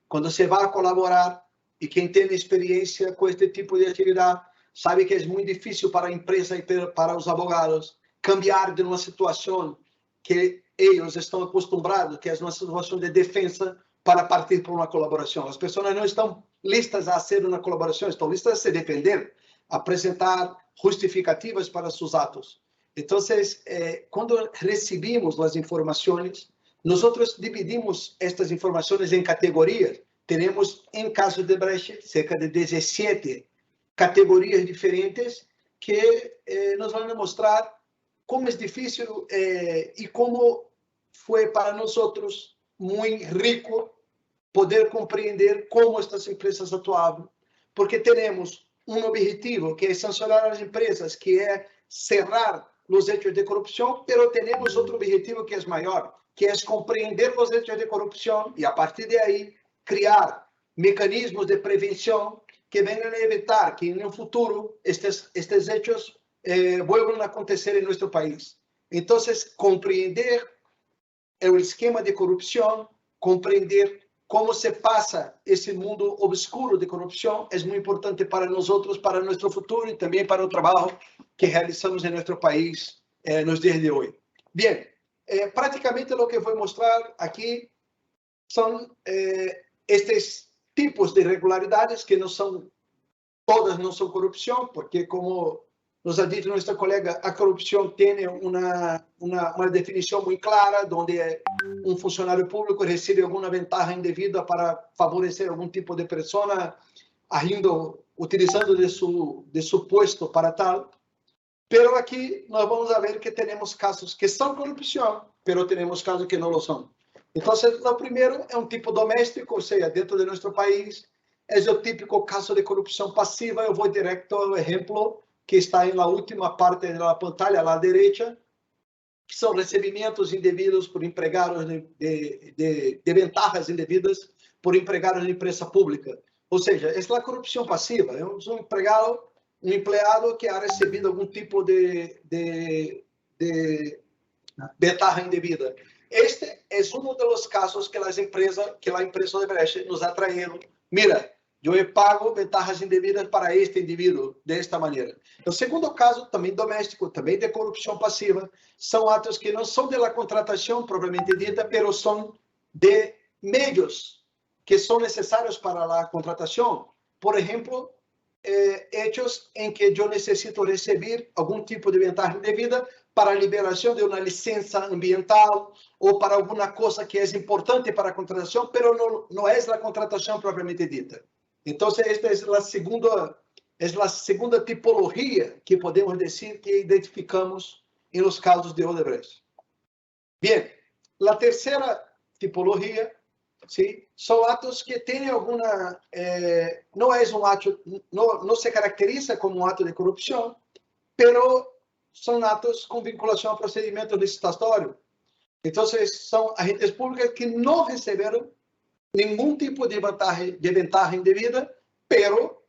Cuando se va a colaborar, y quien tiene experiencia con este tipo de actividad, sabe que es muy difícil para la empresa y para los abogados cambiar de una situación que ellos están acostumbrados, que es una situación de defensa, para partir por una colaboración. Las personas no están listas a hacer una colaboración, están listas a se defender, a presentar justificativas para sus actos. Entonces, cuando recibimos las informaciones, nosotros dividimos estas informaciones en categorías. Tenemos, en caso de Brecht, cerca de 17 categorías diferentes que nos van a mostrar cómo es difícil y cómo fue para nosotros muy rico poder compreender cómo estas empresas actuaban, porque tenemos un objetivo que es sancionar a las empresas, que es cerrar los hechos de corrupción, pero tenemos otro objetivo que es mayor, que es comprender los hechos de corrupción y a partir de ahí crear mecanismos de prevención que vengan a evitar que en el futuro estos hechos vuelvan a acontecer en nuestro país. Entonces, comprender el esquema de corrupción, comprender cómo se pasa ese mundo oscuro de corrupción es muy importante para nosotros, para nuestro futuro y también para el trabajo que realizamos en nuestro país en los días de hoy. Bien, prácticamente lo que voy a mostrar aquí son estos tipos de irregularidades que no son, todas no son corrupción, porque como nos ha dicho nuestra colega, a corrupción tiene una definición muy clara, donde un funcionario público recibe alguna ventaja indebida para favorecer algún tipo de persona, utilizando de su puesto para tal. Pero aquí nós vamos a ver que tenemos casos que son corrupción, pero tenemos casos que no lo son. Entonces, lo primero es un tipo doméstico, o sea, dentro de nuestro país, es el típico caso de corrupción pasiva. Eu vou directo ao ejemplo que está en la última parte de la pantalla, a la derecha, que son recibimientos indebidos por empregados de ventajas indebidas por empregados de empresa pública. Ou seja, essa é a corrupção passiva. É um empregado que ha recebido algum tipo de ventaja indebida. Este é um dos casos que a empresa de Brecht nos atraíram. Mira, eu pago ventajas indevidas para este indivíduo desta maneira. O segundo caso, também doméstico, também de corrupção passiva, são atos que não são da contratação propriamente dita, mas são de meios que são necessários para a contratação. Por exemplo, hechos em que eu necessito receber algum tipo de ventaja indevida para a liberação de uma licença ambiental ou para alguma coisa que é importante para a contratação, mas não é a contratação propriamente dita. Então, esta é a segunda tipologia que podemos dizer que identificamos em los casos de Odebrecht. Bien, a terceira tipologia, ¿sí? São atos que têm alguma... não é um ato, não se caracteriza como um ato de corrupção, mas são atos com vinculação a procedimento licitatório. Então, são agentes públicos que não receberam nenhum tipo de ventaja indevida, pero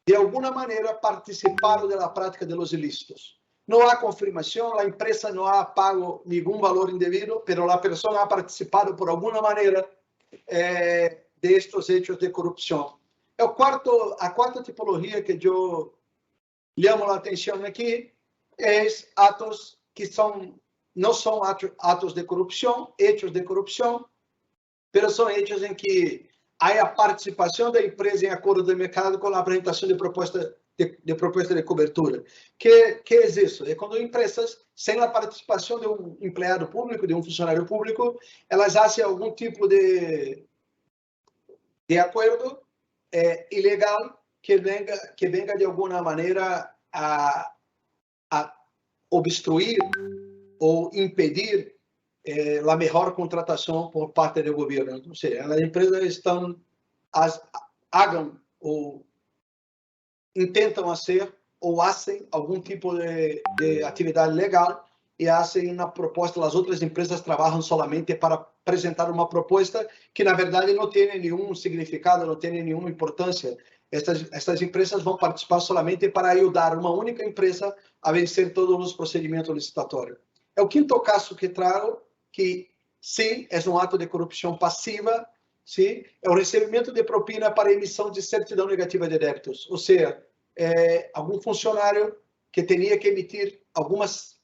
de alguma maneira participaram da prática de los ilícitos. Não há confirmação, a empresa não ha pago nenhum valor indevido, pero a pessoa ha participado por alguma maneira de estes hechos de corrupção. A quarta tipologia que eu chamo a atenção aqui é atos que não são atos de corrupção, hechos de corrupção, mas são hechos em que há a participação da empresa em acordo de mercado com a apresentação de proposta de cobertura. Que é isso? É quando empresas, sem a participação de um empregado público, de um funcionário público, elas fazem algum tipo de acordo ilegal que venga de alguma maneira a obstruir ou impedir a melhor contratação por parte do governo. Ou seja, as empresas intentam fazer ou fazem algum tipo de atividade legal e fazem uma proposta, as outras empresas trabalham somente para apresentar uma proposta que, na verdade, não tem nenhum significado, não tem nenhuma importância. Estas empresas vão participar somente para ajudar uma única empresa a vencer todos os procedimentos licitatórios. É o quinto caso que trago, que sim, é um ato de corrupção passiva, sim, é o recebimento de propina para emissão de certidão negativa de débitos, ou seja, algum funcionário que tinha que emitir algumas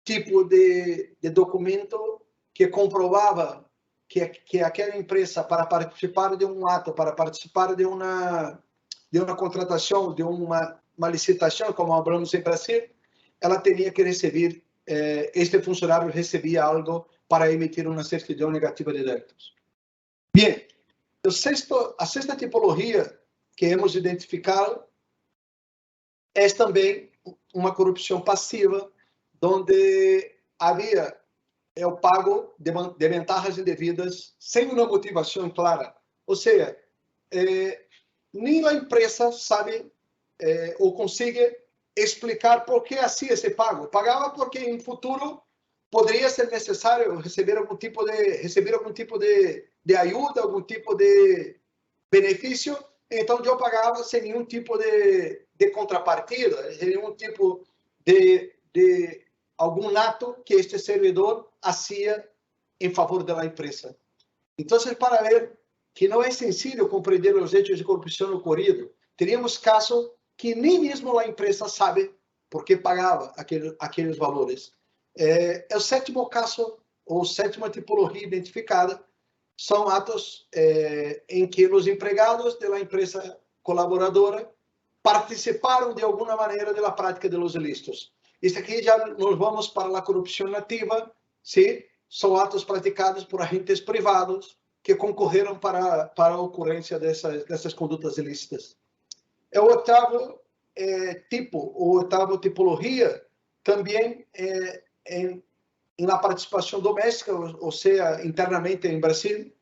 tipo de documento que comprovava que aquela empresa, para participar de um ato, para participar de uma contratação, de uma licitação, como falamos em Brasil, ela teria que receber, este funcionário recebia algo para emitir uma certidão negativa de débitos. Bem, a sexta tipologia que hemos identificado é também uma corrupção passiva, onde havia o pago de vantagens indevidas sem uma motivação clara. Ou seja, nem a empresa sabe ou consegue explicar por que hacía esse pago. Pagava porque em futuro poderia ser necessário receber algum tipo de ajuda, algum tipo de benefício. Então, eu pagava sem nenhum tipo de contrapartida, sem nenhum tipo de algum ato que este servidor hacía em favor da empresa. Então, para ver que não é sencillo compreender os hechos de corrupção ocorridos, teríamos casos que nem mesmo a empresa sabe por que pagava aqueles valores. O sétimo caso, ou sétima tipologia identificada, são atos em que os empregados da empresa colaboradora participaram de alguma maneira da prática dos ilícitos. Isso aqui já nos vamos para a corrupção nativa, sim? São atos praticados por agentes privados que concorreram para a ocorrência dessas condutas ilícitas. O oitavo tipo, ou oitava tipologia, também na participação doméstica, ou seja, internamente em Brasil,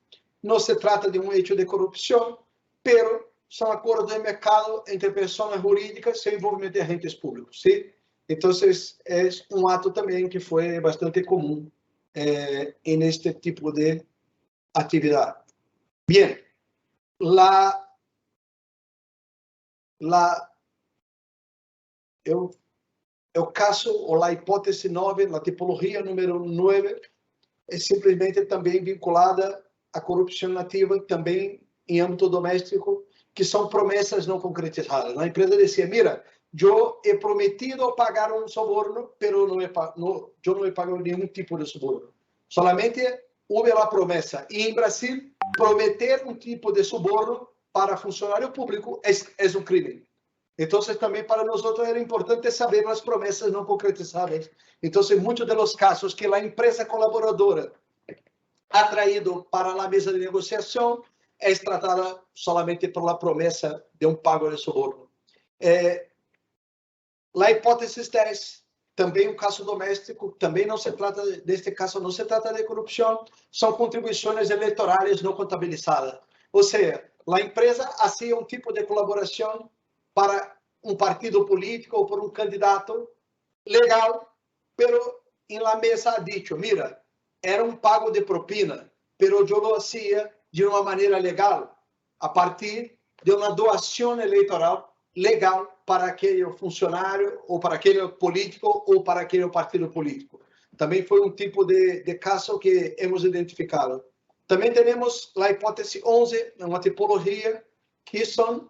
não se trata de um hecho de corrupção, pero são acordos de mercado entre pessoas jurídicas sem envolvimento de agentes públicos, sim? Então, é um ato também que foi bastante comum neste tipo de atividade. Bem, o caso, ou a hipótese 9, a tipologia número 9, é simplesmente também vinculada à corrupção nativa, também em âmbito doméstico, que são promessas não concretizadas. A empresa dizia, mira, eu he prometido pagar um soborno, mas eu não he pagado nenhum tipo de soborno. Solamente houve a promessa. E em Brasil, prometer um tipo de soborno para funcionário público é um crime. Então, também para nós era importante saber as promessas não concretizadas. Então, muitos dos casos que a empresa colaboradora ha traído para a mesa de negociação é tratada solamente por a promessa de um pago de soborno. A hipótese 10, também um caso doméstico, também não se trata, neste caso, não se trata de corrupção, são contribuições eleitorais não contabilizadas. Ou seja, a empresa fazia um tipo de colaboração para um partido político ou por um candidato legal, pero em la mesa ha dicho, mira, era um pago de propina, pero eu lo hacía de uma maneira legal, a partir de uma doação eleitoral legal para aquele funcionário, ou para aquele político, ou para aquele partido político. Também foi um tipo de caso que hemos identificado. Também temos a hipótese 11, uma tipologia, que são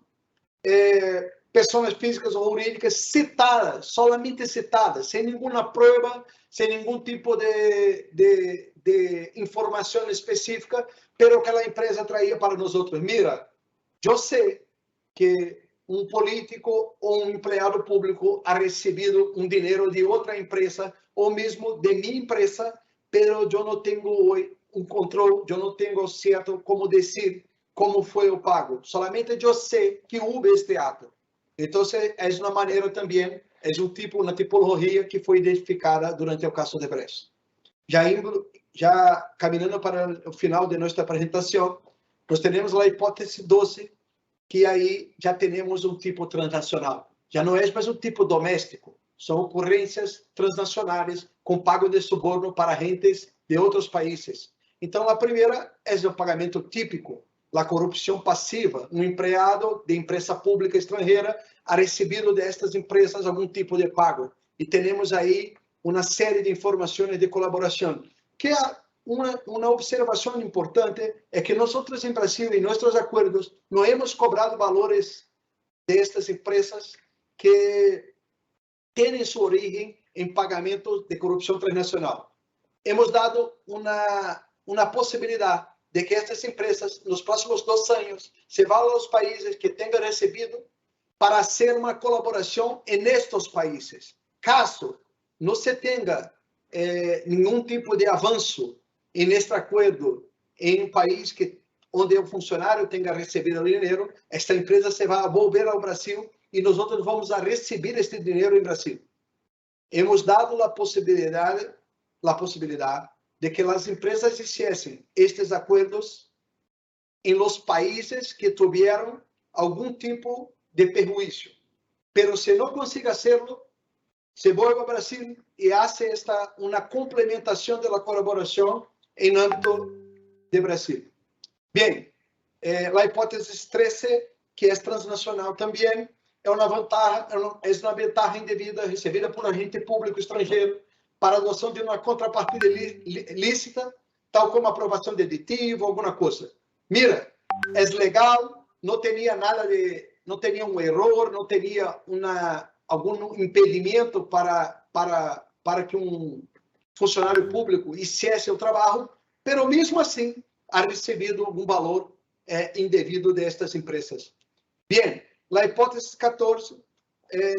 pessoas físicas ou jurídicas citadas, solamente citadas, sem nenhuma prova, sem nenhum tipo de informação específica, pero que a empresa traía para nós outros. Mira, eu sei que um político ou um empregado público ha recebido um dinheiro de outra empresa, ou mesmo de minha empresa, pero eu não tenho hoje um controle, eu não tenho certo como dizer como foi o pago. Solamente eu sei que houve este ato. Então, é uma maneira também, é uma tipologia que foi identificada durante o caso de Brecht. Já caminhando para o final de nossa apresentação, nós temos a hipótese 12, que aí já temos um tipo transnacional. Já não é mais um tipo doméstico, são ocorrências transnacionais com pago de suborno para agentes de outros países. Então, a primeira é o pagamento típico, a corrupção passiva. Um empregado de empresa pública estrangeira ha recebido destas empresas algum tipo de pago. E temos aí uma série de informações de colaboração. Que uma observação importante é que nós em Brasil, em nossos acordos, não hemos cobrado valores destas empresas que têm sua origem em pagamentos de corrupção transnacional. Hemos dado uma possibilidade de que estas empresas, nos próximos 2 anos, se vão aos países que tenham recebido para fazer uma colaboração nestes países. Caso não se tenha nenhum tipo de avanço neste acordo em um país onde o funcionário tenha recebido o dinheiro, esta empresa se vai volver ao Brasil e nós vamos a receber este dinheiro em Brasil. Hemos dado a possibilidade de que as empresas hiciessem estes acordos em los países que tiveram algum tipo de perjuízo. Pero se não consiga hacerlo, se vuelve ao Brasil e hace uma complementação da colaboração em âmbito de Brasil. Bem, a hipótese 13, que é transnacional também, é uma vantagem indevida recebida por agente público estrangeiro para a adoção de uma contrapartida lícita, tal como aprovação de aditivo, alguma coisa. Mira, é legal, não tinha não tinha um erro, não tinha algum impedimento para que um funcionário público hicesse o trabalho, pero mesmo assim ha recebido algum valor indevido destas empresas. Bem, a hipótese 14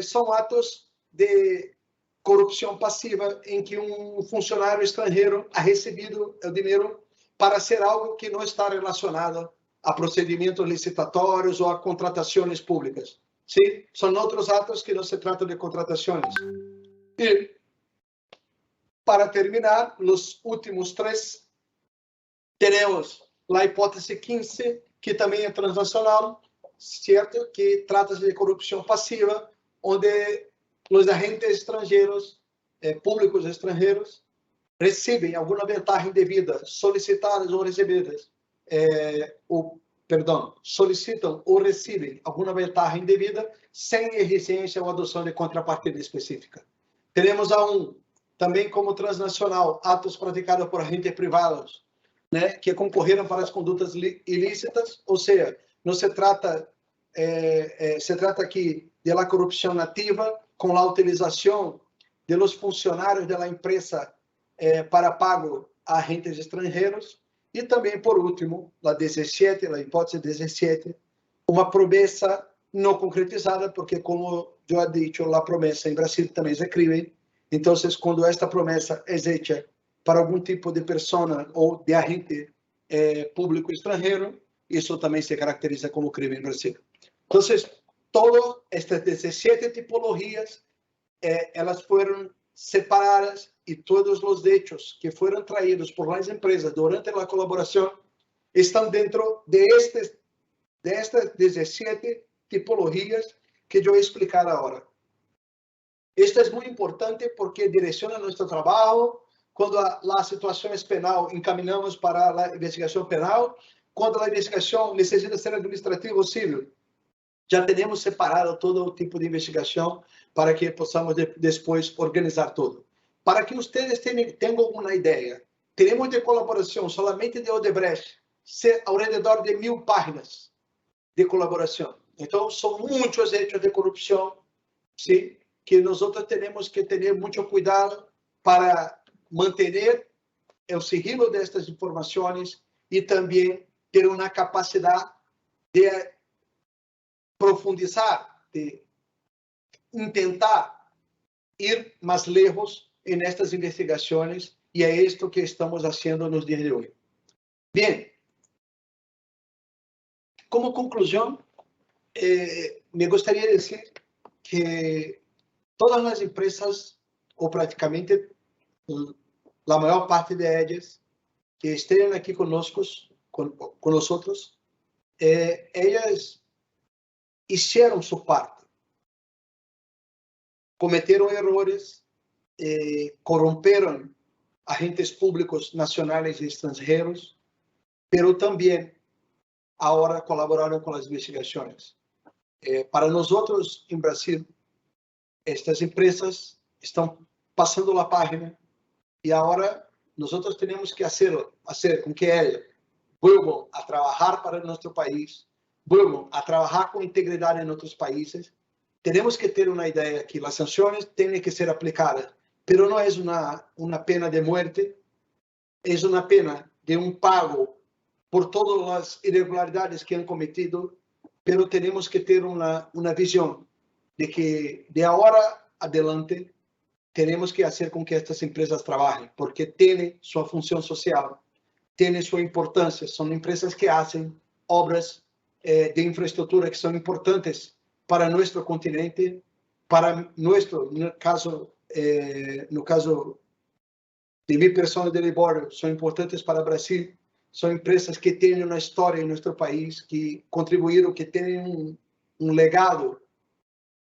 são atos de corrupção passiva em que um funcionário estrangeiro ha recebido o dinheiro para ser algo que não está relacionado a procedimentos licitatórios ou a contratações públicas. Sim, são outros atos que não se tratam de contratações. E, para terminar, os últimos 3, temos a hipótese 15, que também é transnacional, certo? Que trata-se de corrupção passiva, onde os agentes estrangeiros, públicos estrangeiros, recebem alguma vantagem devida, solicitadas ou recebidas, solicitam ou recebem alguma vantagem devida sem exigência ou adoção de contrapartida específica. Teremos também como transnacional, atos praticados por agentes privados, né, que concorreram para as condutas ilícitas, ou seja, não se trata aqui de corrupção nativa com a utilização de los funcionários da empresa para pago a agentes estrangeiros. E também, por último, a 17, a hipótese 17, uma promessa não concretizada, porque, como eu disse, a promessa em Brasil também é crime. Então, quando esta promessa é feita para algum tipo de pessoa ou de agente público estrangeiro, isso também se caracteriza como crime em Brasil. Então, todas estas 17 tipologias, elas foram separadas e todos os hechos que foram traídos por las empresas durante a colaboração estão dentro de estas 17 tipologias que eu vou explicar agora. Isto é muito importante porque direciona nosso trabalho. Quando a situação é penal, encaminhamos para a investigação penal. Quando a investigação necessita ser administrativa ou civil, já temos separado todo o tipo de investigação para que possamos depois organizar tudo. Para que vocês tenham uma ideia, teremos de colaboração somente de Odebrecht, ao redor de 1000 páginas de colaboração. Então, são muitos hechos de corrupção, sim, que nós temos que ter muito cuidado para manter o sigilo destas informações e também ter uma capacidade de profundizar, de tentar ir mais lejos nestas investigações, e é isto que estamos fazendo nos dias de hoje. Bem, como conclusão, me gostaria de dizer que todas as empresas, ou praticamente a maior parte de elas, que estejam aqui conosco, elas fizeram sua parte, cometeram erros, corromperam agentes públicos nacionales y extranjeros, pero también ahora colaboraron con las investigaciones. Para nosotros en Brasil, estas empresas están pasando la página y ahora nosotros tenemos que hacer con que ellas vuelvan a trabajar para nuestro país, vuelvan a trabajar con integridad en otros países. Tenemos que tener una idea que las sanciones tienen que ser aplicadas, pero no es una pena de muerte, es una pena de un pago por todas las irregularidades que han cometido, pero tenemos que tener una visión de que de ahora adelante tenemos que hacer con que estas empresas trabajen, porque tienen su función social, tienen su importancia, son empresas que hacen obras de infraestructura que son importantes para nuestro continente, para nuestro, no caso de mi persona de Libório, son importantes para Brasil, son empresas que tienen una historia en nuestro país, que contribuyeron, que tienen un legado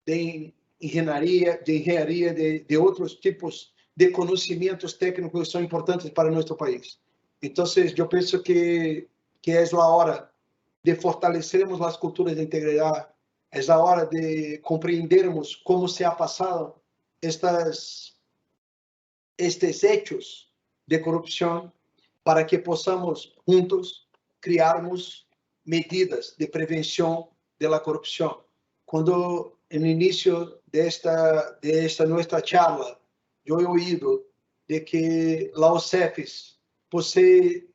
de engenharia, de outros tipos de conhecimentos técnicos que são importantes para nosso país. Então, eu penso que é a hora de fortalecermos as culturas de integridade, é a hora de compreendermos como se ha passado estes hechos de corrupção, para que possamos juntos criarmos medidas de prevenção da corrupção. Quando no início desta nossa charla, eu he oído de que a OCEFES possui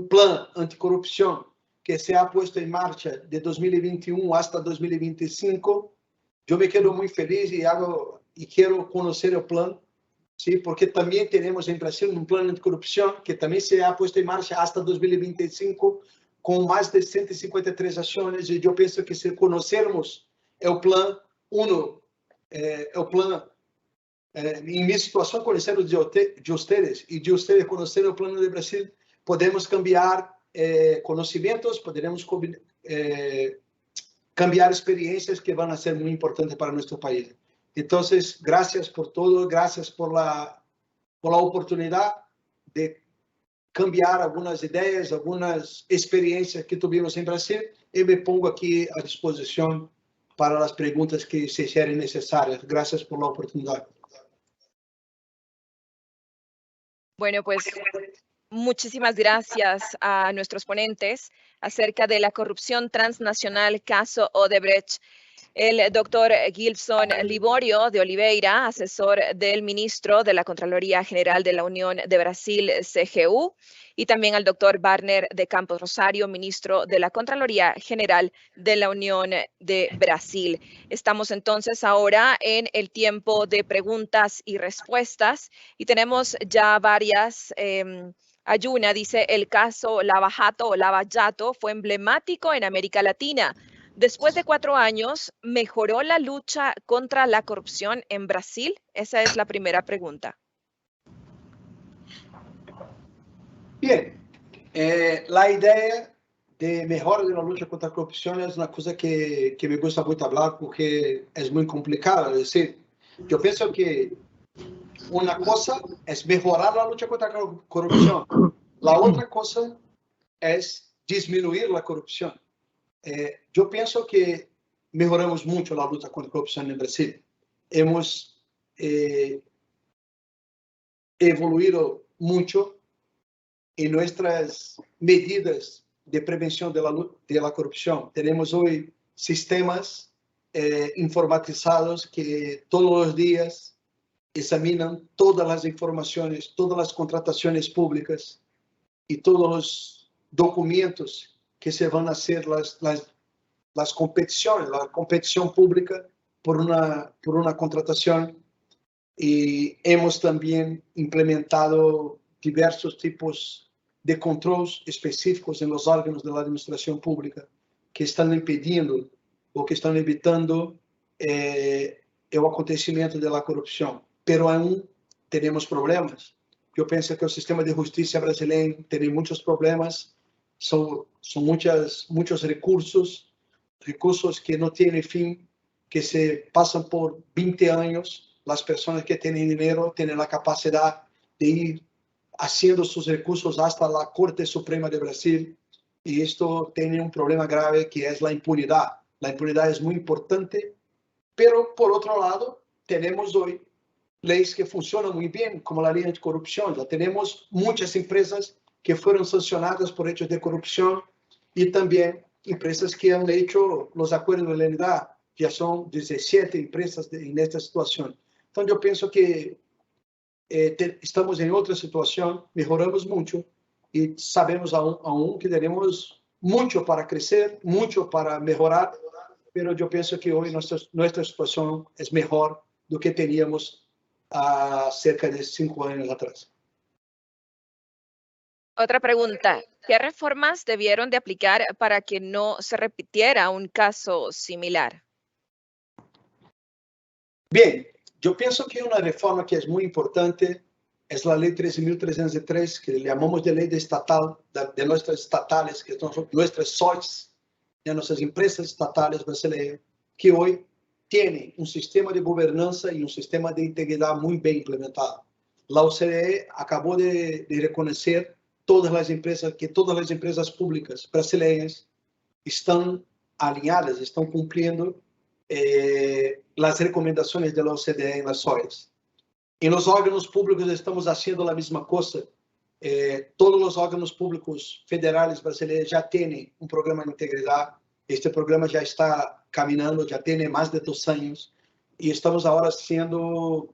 plan anticorrupção que se ha puesto em marcha de 2021 hasta 2025. Eu me quedo muito feliz e quero conhecer o plano, sim, porque também temos em Brasil plano anticorrupção que também se ha puesto em marcha hasta 2025 com mais de 153 ações, e eu penso que se conhecermos o plano, o plano, em minha situação, conhecer de vocês e de vocês conhecer o plano do Brasil, podemos cambiar conhecimentos, poderemos cambiar experiências que vão ser muito importantes para nosso país. Então, graças por todo, graças por a oportunidade de cambiar algumas ideias, algumas experiências que tivemos em Brasil, e me pongo aqui à disposição para as perguntas que sejam necessárias. Gracias por la oportunidad. Bueno, pues muchísimas gracias a nuestros ponentes acerca de la corrupción transnacional caso Odebrecht. El doctor Gilson Libório de Oliveira, asesor del ministro de la Contraloría General de la Unión de Brasil, CGU, y también al doctor Wagner de Campos Rosario, ministro de la Contraloría General de la Unión de Brasil. Estamos entonces ahora en el tiempo de preguntas y respuestas y tenemos ya varias. Ayuna dice, el caso Lava Jato o Lava Jato fue emblemático en América Latina. Después de 4 años, ¿mejoró la lucha contra la corrupción en Brasil? Esa es la primera pregunta. Bien, la idea de mejora de la lucha contra la corrupción es una cosa que me gusta mucho hablar porque es muy complicada. Es decir, yo pienso que una cosa es mejorar la lucha contra la corrupción. La otra cosa es disminuir la corrupción. Yo pienso que mejoramos mucho la lucha contra la corrupción en Brasil. Hemos evoluido mucho en nuestras medidas de prevención de la corrupción. Tenemos hoy sistemas informatizados que todos los días examinan todas las informaciones, todas las contrataciones públicas y todos los documentos que se van a hacer las competiciones, la competición pública por una contratación. Y hemos también implementado diversos tipos de controles específicos en los órganos de la administración pública que están impedindo o que están evitando el acontecimiento de la corrupción. Pero aún tenemos problemas. Yo pienso que el sistema de justicia brasileño tiene muchos problemas. Son muchos recursos que no tienen fin, que se pasan por 20 años. Las personas que tienen dinero tienen la capacidad de ir haciendo sus recursos hasta la Corte Suprema de Brasil, y esto tiene un problema grave que es la impunidad. La impunidad es muy importante, pero por otro lado, tenemos hoy leyes que funcionan muy bien, como la ley anticorrupción. Ya tenemos muchas empresas que fueron sancionadas por hechos de corrupción y también empresas que han hecho los acuerdos de lealtad. Ya son 17 empresas en esta situación. Entonces yo pienso que estamos en otra situación, mejoramos mucho y sabemos aún que tenemos mucho para crecer, mucho para mejorar, pero yo pienso que hoy nuestra situación es mejor do que teníamos cerca de 5 años atrás. Otra pregunta, ¿qué reformas debieron de aplicar para que no se repitiera un caso similar? Bien, yo pienso que una reforma que es muy importante es la ley 13.303, que le llamamos de ley estatal, de nuestras estatales, que son nuestras SOIs, de nuestras empresas estatales brasileñas, que hoy tienen un sistema de gobernanza y un sistema de integridad muy bien implementado. La OCDE acabó de reconocer todas las empresas públicas brasileñas están alinhadas, estão cumprindo as recomendações da OCDE nas SOIs. Em los órgãos públicos estamos fazendo a mesma coisa. Todos os órgãos públicos federais brasileiros já têm um programa de integridade. Este programa já está caminhando, já tem mais de 2 anos e estamos agora sendo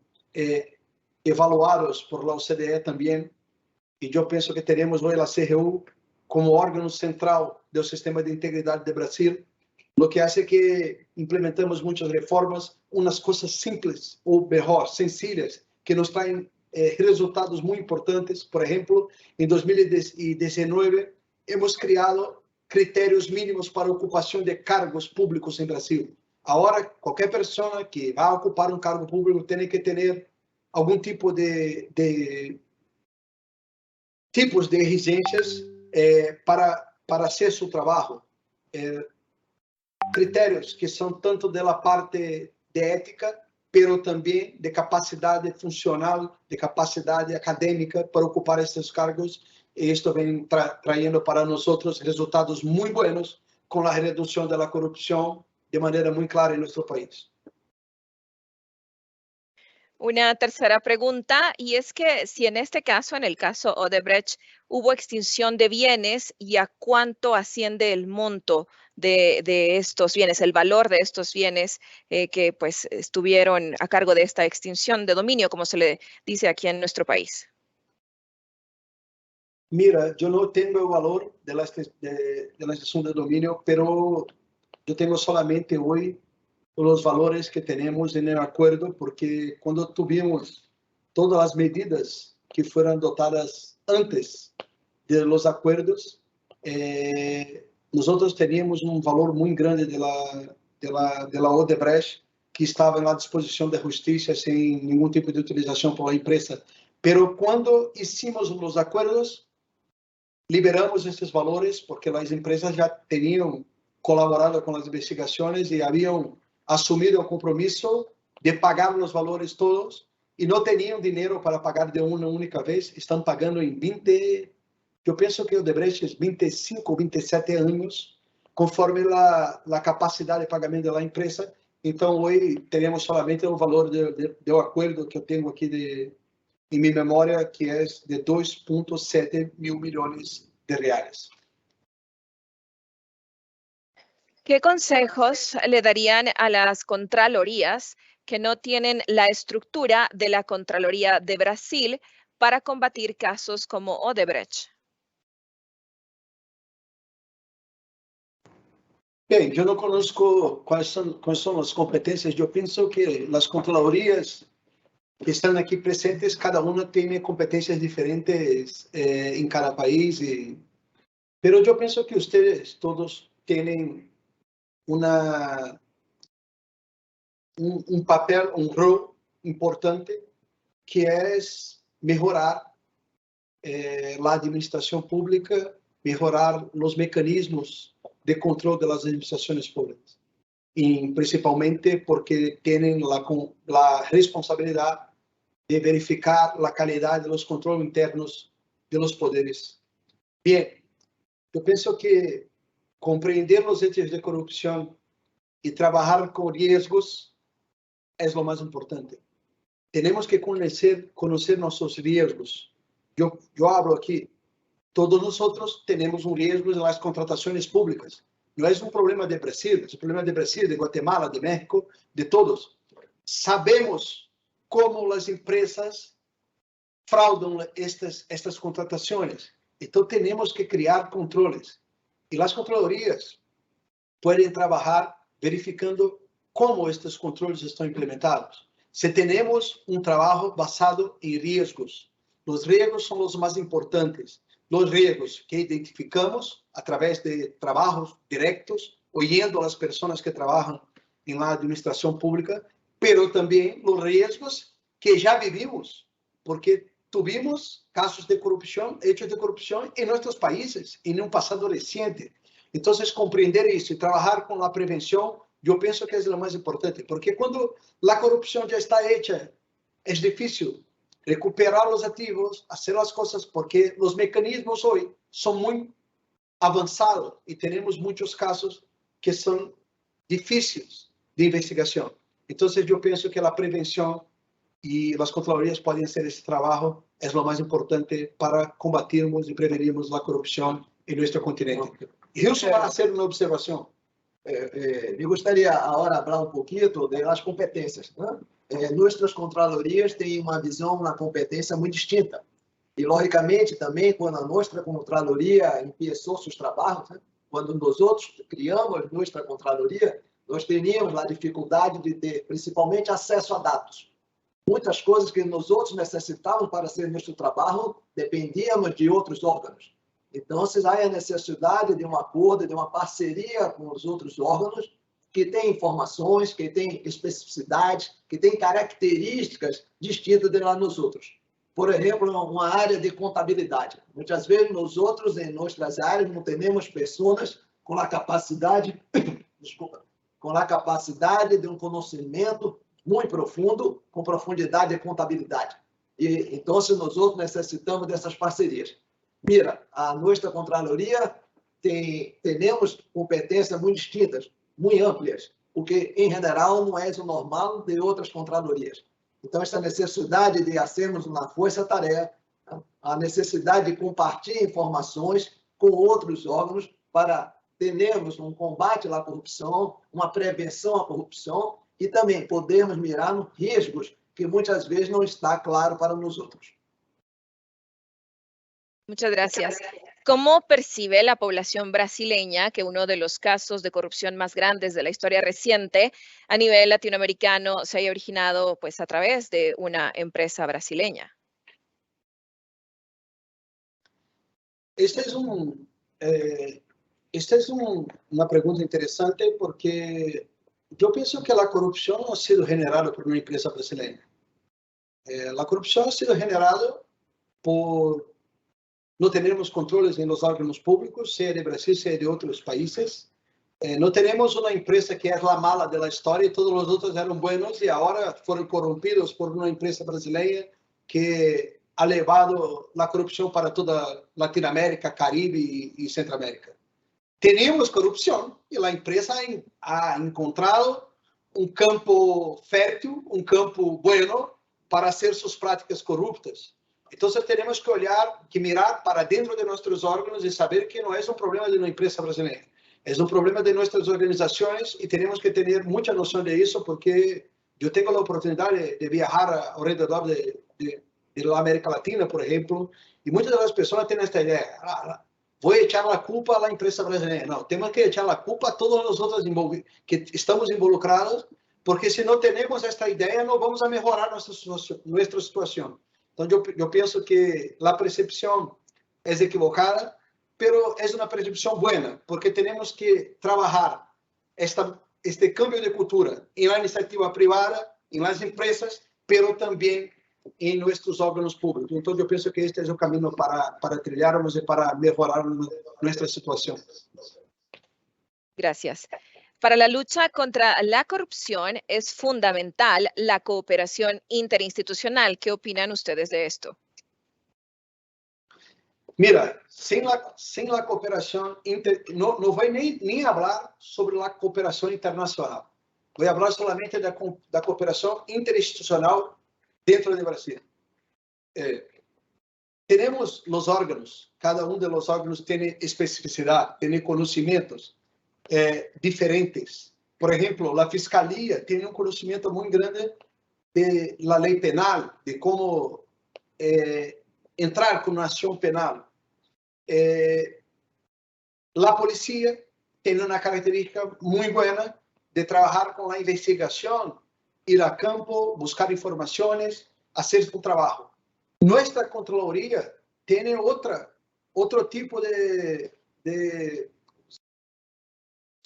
evaluados por la OCDE também. E eu penso que teremos hoje a CRU como órgão central do sistema de integridade do Brasil, o que hace que implementamos muitas reformas, umas coisas simples ou melhor, sencillas, que nos traem resultados muito importantes. Por exemplo, em 2019 hemos criado critérios mínimos para ocupação de cargos públicos em Brasil. Agora, qualquer pessoa que vá ocupar um cargo público tem que ter algum tipo de tipos de exigências para hacer su trabajo. Criterios que son tanto de la parte de ética, pero también de capacidad funcional, de capacidad académica para ocupar estos cargos. Y esto viene trayendo para nosotros resultados muy buenos con la reducción de la corrupción de manera muy clara en nuestro país. Una tercera pregunta, y es que si en este caso, en el caso Odebrecht, hubo extinción de bienes, ¿y a cuánto asciende el monto de estos bienes, el valor de estos bienes que pues estuvieron a cargo de esta extinción de dominio, como se le dice aquí en nuestro país? Mira, yo no tengo el valor de la extinción de dominio, pero yo tengo solamente hoy los valores que tenemos en el acuerdo, porque cuando tuvimos todas las medidas que fueron adoptadas antes de los acuerdos, nosotros teníamos un valor muy grande de la Odebrecht, que estaba en la disposición de justicia sin ningún tipo de utilización por la empresa. Pero cuando hicimos los acuerdos, liberamos estos valores porque las empresas ya tenían colaborado con las investigaciones y habían asumido el compromiso de pagar los valores todos y no tenían dinero para pagar de una única vez. Están pagando en 20, yo pienso que Odebrecht es 25, 27 años, conforme la capacidad de pagamento de la empresa. Entonces hoy tenemos solamente el valor del acuerdo que yo tengo aquí en mi memoria, que es de 2.7 mil millones de reales. ¿Qué consejos le darían a las contralorías que no tienen la estructura de la Contraloría de Brasil para combatir casos como Odebrecht? Bien, yo no conozco cuáles son las competencias. Yo pienso que las contralorías que están aquí presentes, cada una tiene competencias diferentes en cada país. Pero yo pienso que ustedes todos tienen un papel, un rol importante, que es mejorar la administración pública, mejorar los mecanismos de control de las administraciones públicas. Y principalmente porque tienen la responsabilidad de verificar la calidad de los controles internos de los poderes. Bien, yo pienso que comprender los hechos de corrupción y trabajar con riesgos es lo más importante. Tenemos que conocer nuestros riesgos. Yo hablo aquí, todos nosotros tenemos un riesgo en las contrataciones públicas. No es un problema de Brasil, es un problema de Brasil, de Guatemala, de México, de todos. Sabemos cómo las empresas fraudan estas contrataciones. Entonces tenemos que crear controles. Y las controladorías pueden trabajar verificando cómo estos controles están implementados. Si tenemos un trabajo basado en riesgos, los riesgos son los más importantes. Los riesgos que identificamos a través de trabajos directos, oyendo a las personas que trabajan en la administración pública, pero también los riesgos que ya vivimos, porque tuvimos casos de corrupción, hechos de corrupción en nuestros países, en un pasado reciente. Entonces, comprender eso y trabajar con la prevención, yo pienso que es lo más importante, porque cuando la corrupción ya está hecha, es difícil recuperar los activos, hacer las cosas, porque los mecanismos hoy son muy avanzados y tenemos muchos casos que son difíciles de investigación. Entonces, yo pienso que la prevención y las controladorías pueden hacer ese trabajo, es lo más importante para combatirmos y prevenirmos la corrupción en nuestro continente. Y eso va a hacer una observación. Me gustaría ahora hablar un poquito de las competencias, ¿no? Nuestras contralorias têm uma visão, uma competência muito distinta. E, logicamente, também, quando a nossa contraloria começou seus trabalhos, né? Quando nós outros criamos nossa contraloria, nós teríamos a dificuldade de ter, principalmente, acesso a dados. Muitas coisas que nós outros necessitávamos para ser nosso trabalho dependíamos de outros órgãos. Então, há a necessidade de um acordo, de uma parceria com os outros órgãos que têm informações, que têm especificidades, que têm características distintas de lá nos outros. Por exemplo, uma área de contabilidade. Muitas vezes, nós outros, em nossas áreas, não temos pessoas com a capacidade, com a capacidade de um conhecimento muito profundo, com profundidade de contabilidade. E, então, nós outros necessitamos dessas parcerias. Mira, a nossa Contraloria temos competências muito distintas, muito amplias, o que, em geral, não é o normal de outras contralorias. Então, essa necessidade de fazermos uma força-tarefa, a necessidade de compartilhar informações com outros órgãos para termos um combate à corrupção, uma prevenção à corrupção e também podermos mirar nos riscos que muitas vezes não está claro para nós outros. Muchas gracias. ¿Cómo percibe la población brasileña que uno de los casos de corrupción más grandes de la historia reciente a nivel latinoamericano se haya originado pues, a través de una empresa brasileña? Esta es una pregunta interesante porque yo pienso que la corrupción no ha sido generada por una empresa brasileña. La corrupción ha sido generada por no tenemos controles en los órganos públicos, sea de Brasil, sea de otros países. No tenemos una empresa que es la mala de la historia y todos los otros eran buenos y ahora fueron corrompidos por una empresa brasileña que ha llevado la corrupción para toda Latinoamérica, Caribe y Centroamérica. Tenemos corrupción y la empresa ha encontrado un campo fértil, un campo bueno para hacer sus prácticas corruptas. Entonces tenemos que mirar para dentro de nuestros órganos y saber que no es un problema de una empresa brasileña, es un problema de nuestras organizaciones y tenemos que tener mucha noción de eso porque yo tengo la oportunidad de viajar alrededor de la América Latina, por ejemplo, y muchas de las personas tienen esta idea, voy a echar la culpa a la empresa brasileña. No, tenemos que echar la culpa a todos nosotros que estamos involucrados, porque si no tenemos esta idea no vamos a mejorar nuestra situación. Entonces yo pienso que la percepción es equivocada, pero es una percepción buena, porque tenemos que trabajar este cambio de cultura en la iniciativa privada, en las empresas, pero también en nuestros órganos públicos. Entonces yo pienso que este es el camino para trillarnos y para mejorar nuestra situación. Gracias. Para la lucha contra la corrupción es fundamental la cooperación interinstitucional. ¿Qué opinan ustedes de esto? Mira, sem a cooperação, não vai nem falar sobre a cooperação internacional. Vou falar somente da cooperação interinstitucional dentro do Brasil. Temos os órgãos, cada dos órgãos tem especificidade, tem conhecimentos diferentes. Por exemplo, a Fiscalia tem conhecimento muito grande da lei penal, de como entrar com uma ação penal. A polícia tem uma característica muito boa de trabalhar com a investigação, ir a campo, buscar informações, fazer seu trabalho. Nossa Contraloria tem outro tipo de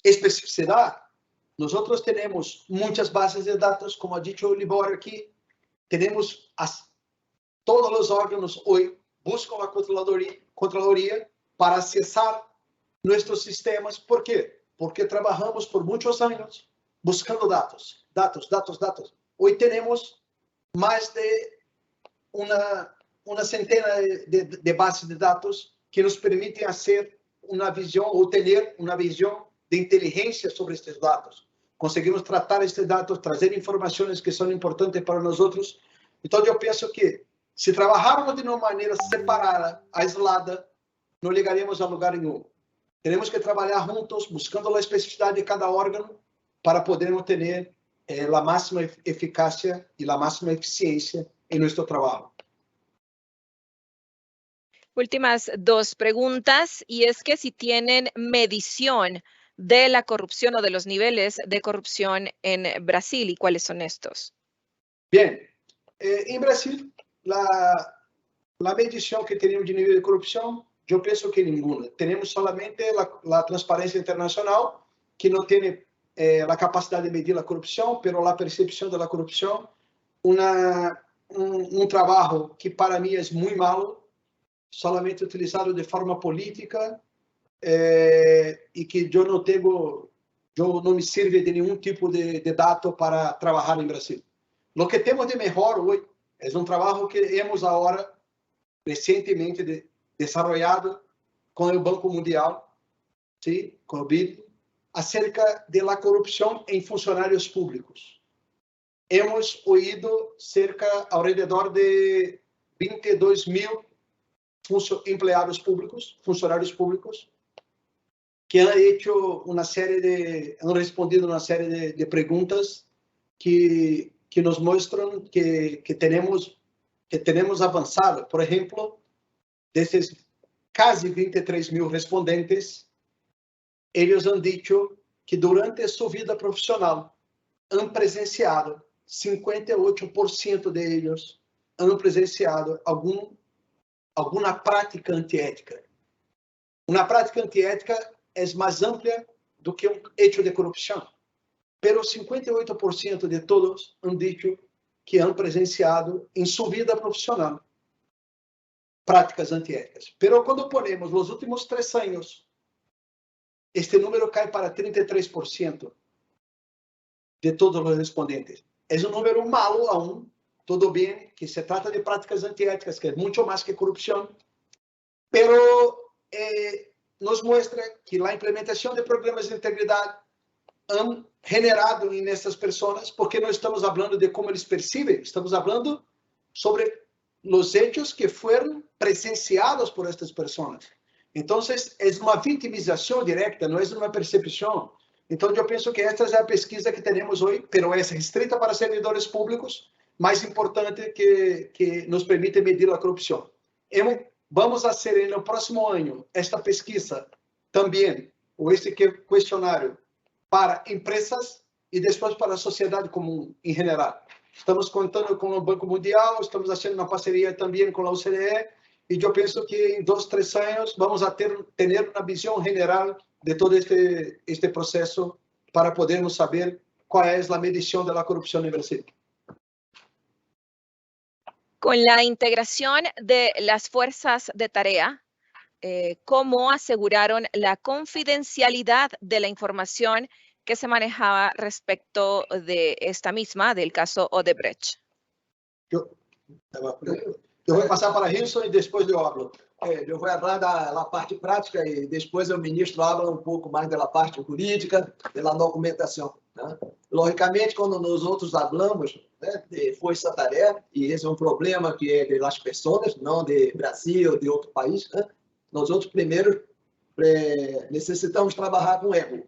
especificidade. Nós temos muitas bases de dados, como ha dicho o Libor aqui. Temos todos os órgãos hoje buscam a Contraloria para acessar nossos sistemas. Por quê? Porque trabalhamos por muitos anos buscando dados. Hoje temos mais de uma centena de bases de dados que nos permitem fazer uma visão ou ter uma visão de inteligência sobre estes dados. Conseguimos tratar estes dados, trazer informações que são importantes para nós outros. Então, eu penso que se trabalharmos de uma maneira separada, aislada, não chegaremos a lugar nenhum. Temos que trabalhar juntos, buscando a especificidade de cada órgão, para podermos ter a máxima eficácia e a máxima eficiência em nosso trabalho. Últimas dos preguntas, y es que si tienen medición de la corrupción o de los niveles de corrupción en Brasil, ¿y cuáles son estos? Bien, en Brasil, la medición que tenemos de nivel de corrupción, yo pienso que ninguna. Tenemos solamente la transparencia internacional, que no tiene la capacidad de medir la corrupción, pero la percepción de la corrupción, un trabajo que para mí es muy malo, solamente utilizado de forma política, e que eu não me sirve de nenhum tipo de dados para trabalhar em Brasil. O que temos de melhor hoje é trabalho que hemos agora recentemente desenvolvido com o Banco Mundial, ¿sí? Com o BID, acerca da corrupção em funcionários públicos. Hemos ouído alrededor de 22.000 empleados públicos, funcionários públicos, que han respondido uma série de perguntas que nos mostram que temos avançado. Por exemplo, desses quase 23.000 respondentes, eles han dicho que durante sua vida profissional han presenciado, 58% deles han presenciado alguma prática antiética. Uma prática antiética é mais ampla do que hecho de corrupção. Pero 58% de todos han dicho que han presenciado em sua vida profissional práticas antiéticas. Pero quando ponemos os últimos 3 anos, este número cai para 33% de todos os respondentes. É número malo aún. Todo bem que se trata de práticas antiéticas, que é muito mais que corrupção, pero nos mostra que a implementação de programas de integridade han generado nessas pessoas, porque não estamos falando de como eles percebem, estamos falando sobre os hechos que foram presenciados por estas pessoas. Então, é uma vitimização direta, não é uma percepção. Então, eu penso que esta é a pesquisa que temos hoje, pero é restrita para servidores públicos, mais importante que nos permite medir a corrupção. Vamos fazer no próximo ano esta pesquisa também, ou este questionário, para empresas e depois para a sociedade comum em geral. Estamos contando com o Banco Mundial, estamos fazendo uma parceria também com a OCDE, e eu penso que em 2, 3 anos vamos a ter uma visão geral de todo este processo para podermos saber qual é a medição da corrupção no Brasil. Con la integración de las fuerzas de tarea, ¿cómo aseguraron la confidencialidad de la información que se manejaba respecto de esta misma, del caso Odebrecht. Eu vou passar para Hilson e depois eu hablo. Eu vou falar da parte prática e depois o ministro habla um pouco mais da parte jurídica, da documentação. Né? Logicamente, quando nós outros falamos, né, de força-tarefa, e esse é um problema que é das pessoas, não de Brasil ou de outro país, né? Nós outros primeiro necessitamos trabalhar com o ego.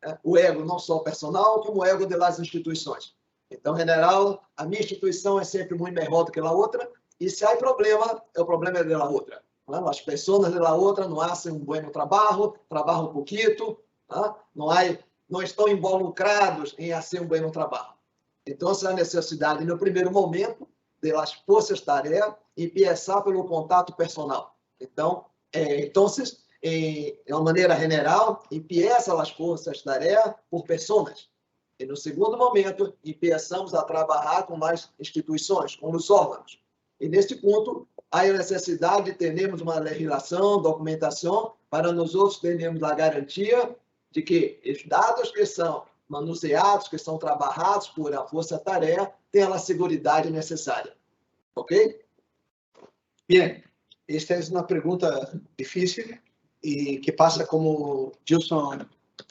Né? O ego não só personal, como o ego das instituições. Então, em geral, a minha instituição é sempre muito melhor do que a outra, e se há problema, o problema é da outra. Né? As pessoas da outra não fazem um bom trabalho, trabalham um pouquinho, né? Não estão involucrados em fazer um bom trabalho. Então, essa é a necessidade, no primeiro momento, das forças-tarefa e começar pelo contato personal. Então, de uma maneira geral, empieza as forças-tarefa por pessoas. E no segundo momento, começamos a trabalhar com as instituições, com os órgãos. E neste ponto, há a necessidade de termos uma legislação, documentação, para nós outros termos a garantia de que os dados que são manuseados, que são trabalhados por a força-tarefa, tenham a seguridade necessária. Ok? Bien, esta é uma pergunta difícil e que passa, como Gilson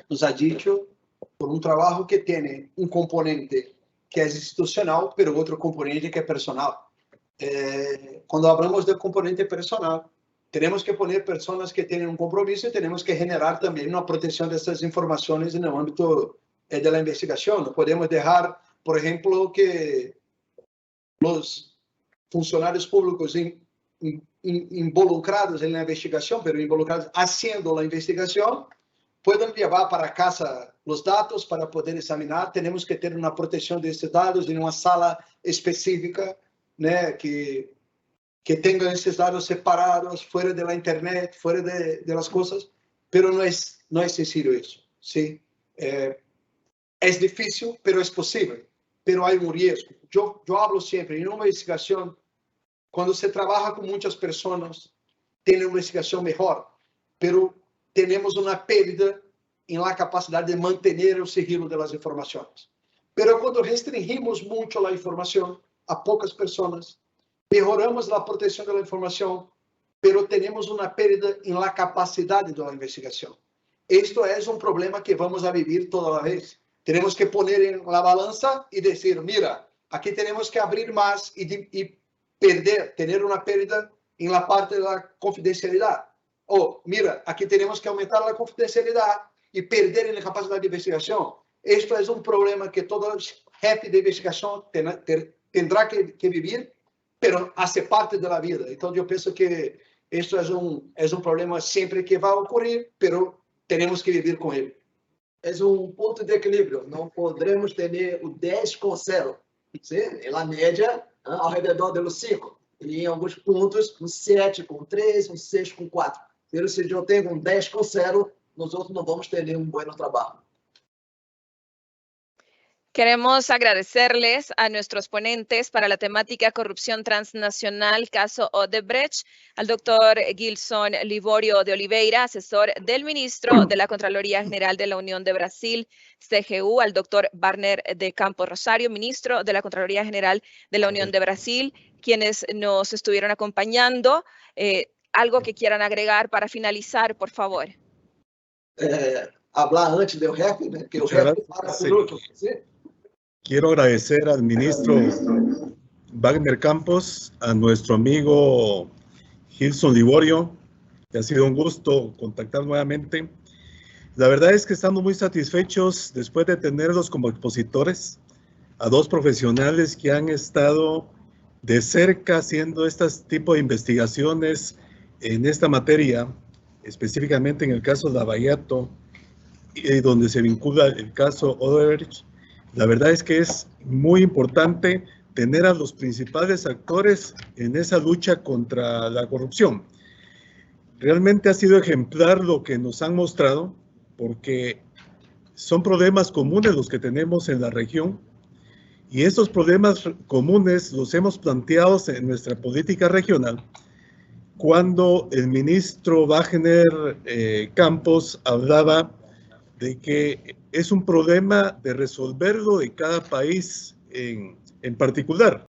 nos ha dicho, por um trabalho que tem um componente que é institucional, mas outro componente que é personal. Quando falamos do componente personal, temos que poner pessoas que têm um compromisso e temos que generar também uma proteção dessas informações no âmbito da investigação. Não podemos deixar, por exemplo, que os funcionários públicos involucrados na investigação, mas involucrados haciendo a investigação, puedan levar para casa os dados para poder examinar. Temos que ter uma proteção desses dados em uma sala específica, né, que tenham esses dados separados, fora da internet, fora das coisas, mas não é sencillo isso. ¿Sí? É difícil, mas é possível. Mas há um risco. Eu falo sempre, em uma investigação, quando se trabalha com muitas pessoas, tem uma investigação melhor, mas temos uma perda na capacidade de manter o sigilo das informações. Mas quando restringimos muito a informação a poucas pessoas, melhoramos a proteção da informação, mas temos uma perda na capacidade da investigação. Isto é um problema que vamos a viver toda vez. Temos que poner na balança e dizer, mira, aqui temos que abrir mais e perder, ter uma perda na parte da confidencialidade. Ou, mira, aqui temos que aumentar a confidencialidade e perder na capacidade de investigação. Isto é um problema que todo jefe de investigação terá que viver, mas faz parte da vida. Então, eu penso que isto é um problema sempre que vai ocorrer, mas temos que viver com ele. É um ponto de equilíbrio. Não poderemos ter o 10 com 0. Sim? Na média, ao redor dos 5. E em alguns pontos, um 7 com 3, um 6 com 4. Mas se eu tenho um 10 com 0, nós outros não vamos ter um bom trabalho. Queremos agradecerles a nuestros ponentes para la temática corrupción transnacional, caso Odebrecht, al doctor Gilson Liborio de Oliveira, asesor del ministro de la Contraloría General de la Unión de Brasil, CGU, al doctor Wagner de Campos Rosario, ministro de la Contraloría General de la Unión de Brasil, quienes nos estuvieron acompañando. ¿Algo que quieran agregar para finalizar, por favor? Hablar antes del jefe, ¿no? Que el jefe para por último, ¿sí? Quiero agradecer al ministro Wagner Campos, a nuestro amigo Gilson Liborio, que ha sido un gusto contactar nuevamente. La verdad es que estamos muy satisfechos después de tenerlos como expositores, a dos profesionales que han estado de cerca haciendo este tipo de investigaciones en esta materia, específicamente en el caso de Lavallato, donde se vincula el caso Odebrecht. La verdad es que es muy importante tener a los principales actores en esa lucha contra la corrupción. Realmente ha sido ejemplar lo que nos han mostrado, porque son problemas comunes los que tenemos en la región, y estos problemas comunes los hemos planteado en nuestra política regional, cuando el ministro Wagner Campos hablaba de que es un problema de resolverlo de cada país en particular.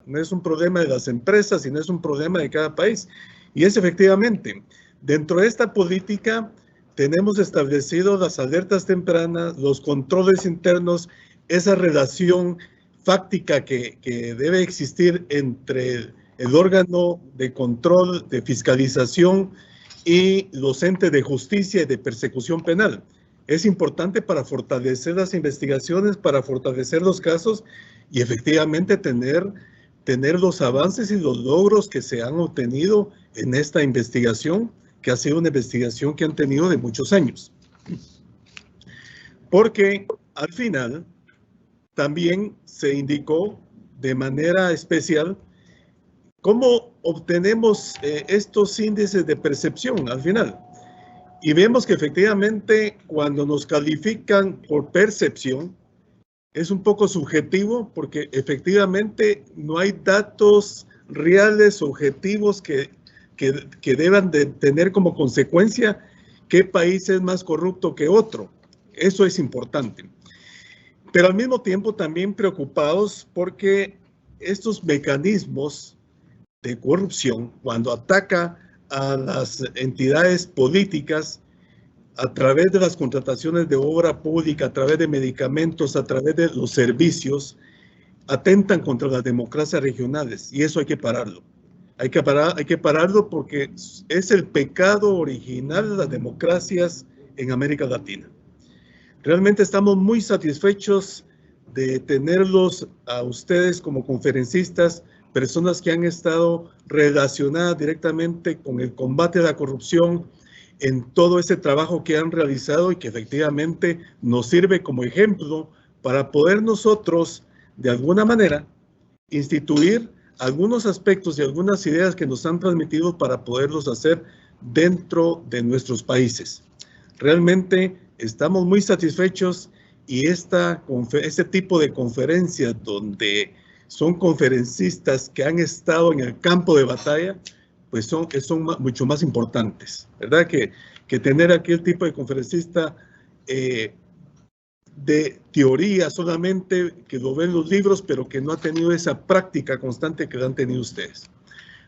No es un problema de las empresas, sino es un problema de cada país. Y es efectivamente, dentro de esta política tenemos establecido las alertas tempranas, los controles internos, esa relación fáctica que debe existir entre el órgano de control, de fiscalización y los entes de justicia y de persecución penal. Es importante para fortalecer las investigaciones, para fortalecer los casos y efectivamente tener los avances y los logros que se han obtenido en esta investigación, que ha sido una investigación que han tenido de muchos años. Porque al final también se indicó de manera especial cómo obtenemos estos índices de percepción al final. Y vemos que efectivamente cuando nos califican por percepción, es un poco subjetivo porque efectivamente no hay datos reales, objetivos que deban de tener como consecuencia qué país es más corrupto que otro. Eso es importante. Pero al mismo tiempo también preocupados porque estos mecanismos de corrupción, cuando ataca a las entidades políticas, a través de las contrataciones de obra pública, a través de medicamentos, a través de los servicios, atentan contra las democracias regionales y eso hay que pararlo. Hay que pararlo porque es el pecado original de las democracias en América Latina. Realmente estamos muy satisfechos de tenerlos a ustedes como conferencistas, personas que han estado relacionadas directamente con el combate a la corrupción, en todo ese trabajo que han realizado y que efectivamente nos sirve como ejemplo para poder nosotros, de alguna manera, instituir algunos aspectos y algunas ideas que nos han transmitido para poderlos hacer dentro de nuestros países. Realmente estamos muy satisfechos y este tipo de conferencias donde son conferencistas que han estado en el campo de batalla, pues son mucho más importantes, ¿verdad? Que tener aquel tipo de conferencista de teoría solamente, que lo ven los libros, pero que no ha tenido esa práctica constante que lo han tenido ustedes.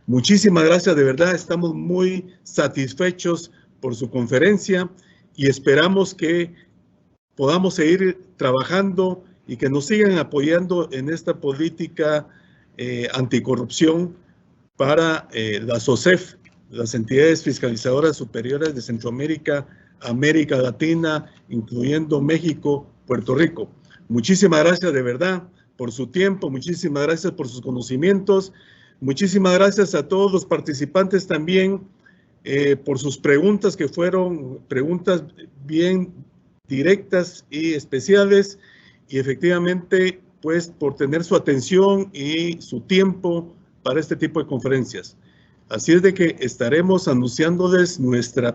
Muchísimas gracias, de verdad, estamos muy satisfechos por su conferencia y esperamos que podamos seguir trabajando y que nos sigan apoyando en esta política anticorrupción para las OCEF, las entidades fiscalizadoras superiores de Centroamérica, América Latina, incluyendo México, Puerto Rico. Muchísimas gracias de verdad por su tiempo, muchísimas gracias por sus conocimientos, muchísimas gracias a todos los participantes también por sus preguntas, que fueron preguntas bien directas y especiales, y efectivamente, pues, por tener su atención y su tiempo para este tipo de conferencias. Así es de que estaremos anunciándoles nuestro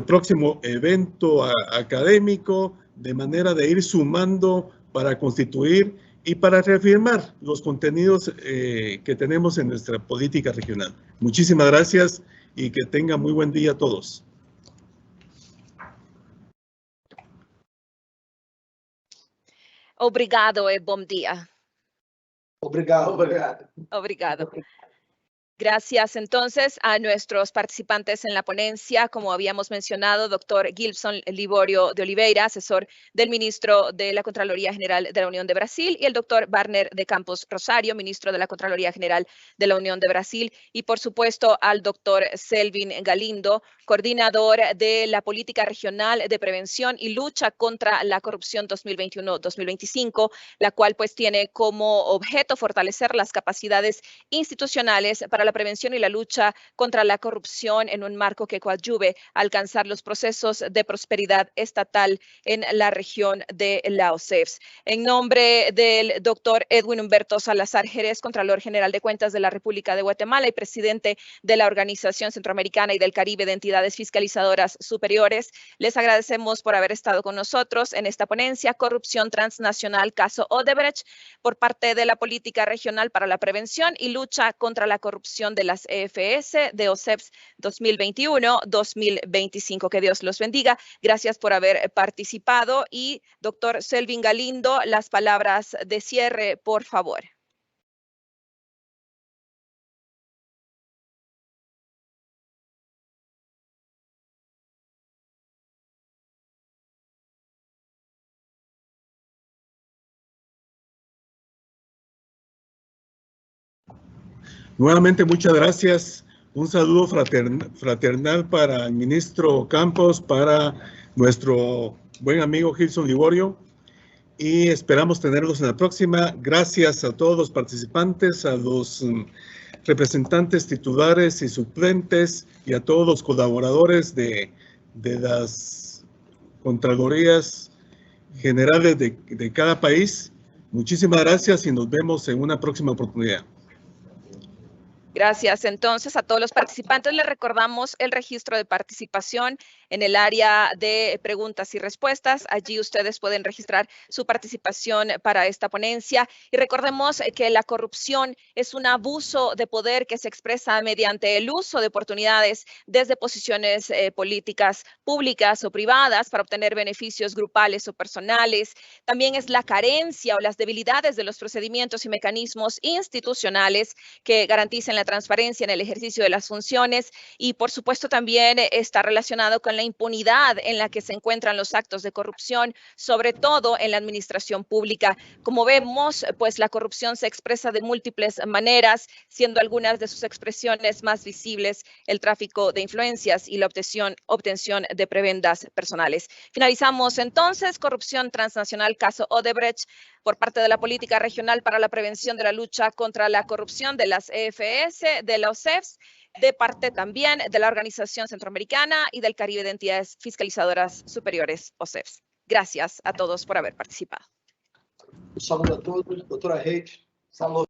próximo evento académico, de manera de ir sumando para constituir y para reafirmar los contenidos que tenemos en nuestra política regional. Muchísimas gracias y que tengan muy buen día a todos. Obrigado e bom dia. Obrigado. Obrigado. Gracias entonces a nuestros participantes en la ponencia, como habíamos mencionado, doctor Gilson Liborio de Oliveira, asesor del ministro de la Contraloría General de la Unión de Brasil, y el doctor Wagner de Campos Rosario, ministro de la Contraloría General de la Unión de Brasil, y por supuesto al doctor Selvin Galindo, coordinador de la Política Regional de Prevención y Lucha contra la Corrupción 2021-2025, la cual pues tiene como objeto fortalecer las capacidades institucionales para la prevención y la lucha contra la corrupción en un marco que coadyuve a alcanzar los procesos de prosperidad estatal en la región de la OCEFS. En nombre del doctor Edwin Humberto Salazar Jerez, Contralor General de Cuentas de la República de Guatemala y presidente de la Organización Centroamericana y del Caribe de Entidades Fiscalizadoras Superiores, les agradecemos por haber estado con nosotros en esta ponencia Corrupción Transnacional, caso Odebrecht, por parte de la Política Regional para la Prevención y Lucha contra la Corrupción de las EFS de OCEFS 2021-2025. Que Dios los bendiga. Gracias por haber participado. Y doctor Selvin Galindo, las palabras de cierre, por favor. Nuevamente, muchas gracias. Un saludo fraternal para el ministro Campos, para nuestro buen amigo Gilson Liborio, y esperamos tenerlos en la próxima. Gracias a todos los participantes, a los representantes titulares y suplentes y a todos los colaboradores de las Contralorías Generales de cada país. Muchísimas gracias y nos vemos en una próxima oportunidad. Gracias. Entonces, a todos los participantes les recordamos el registro de participación en el área de preguntas y respuestas. Allí ustedes pueden registrar su participación para esta ponencia. Y recordemos que la corrupción es un abuso de poder que se expresa mediante el uso de oportunidades desde posiciones políticas públicas o privadas para obtener beneficios grupales o personales. También es la carencia o las debilidades de los procedimientos y mecanismos institucionales que garanticen la transparencia en el ejercicio de las funciones, y por supuesto también está relacionado con la impunidad en la que se encuentran los actos de corrupción, sobre todo en la administración pública. Como vemos, pues la corrupción se expresa de múltiples maneras, siendo algunas de sus expresiones más visibles el tráfico de influencias y la obtención de prebendas personales. Finalizamos entonces corrupción transnacional, caso Odebrecht, por parte de la Política Regional para la Prevención de la Lucha contra la Corrupción de las EFS, de la OCEFS, de parte también de la Organización Centroamericana y del Caribe de Entidades Fiscalizadoras Superiores, OCEFS. Gracias a todos por haber participado. Un saludo a todos, doutora Reide. Saludo.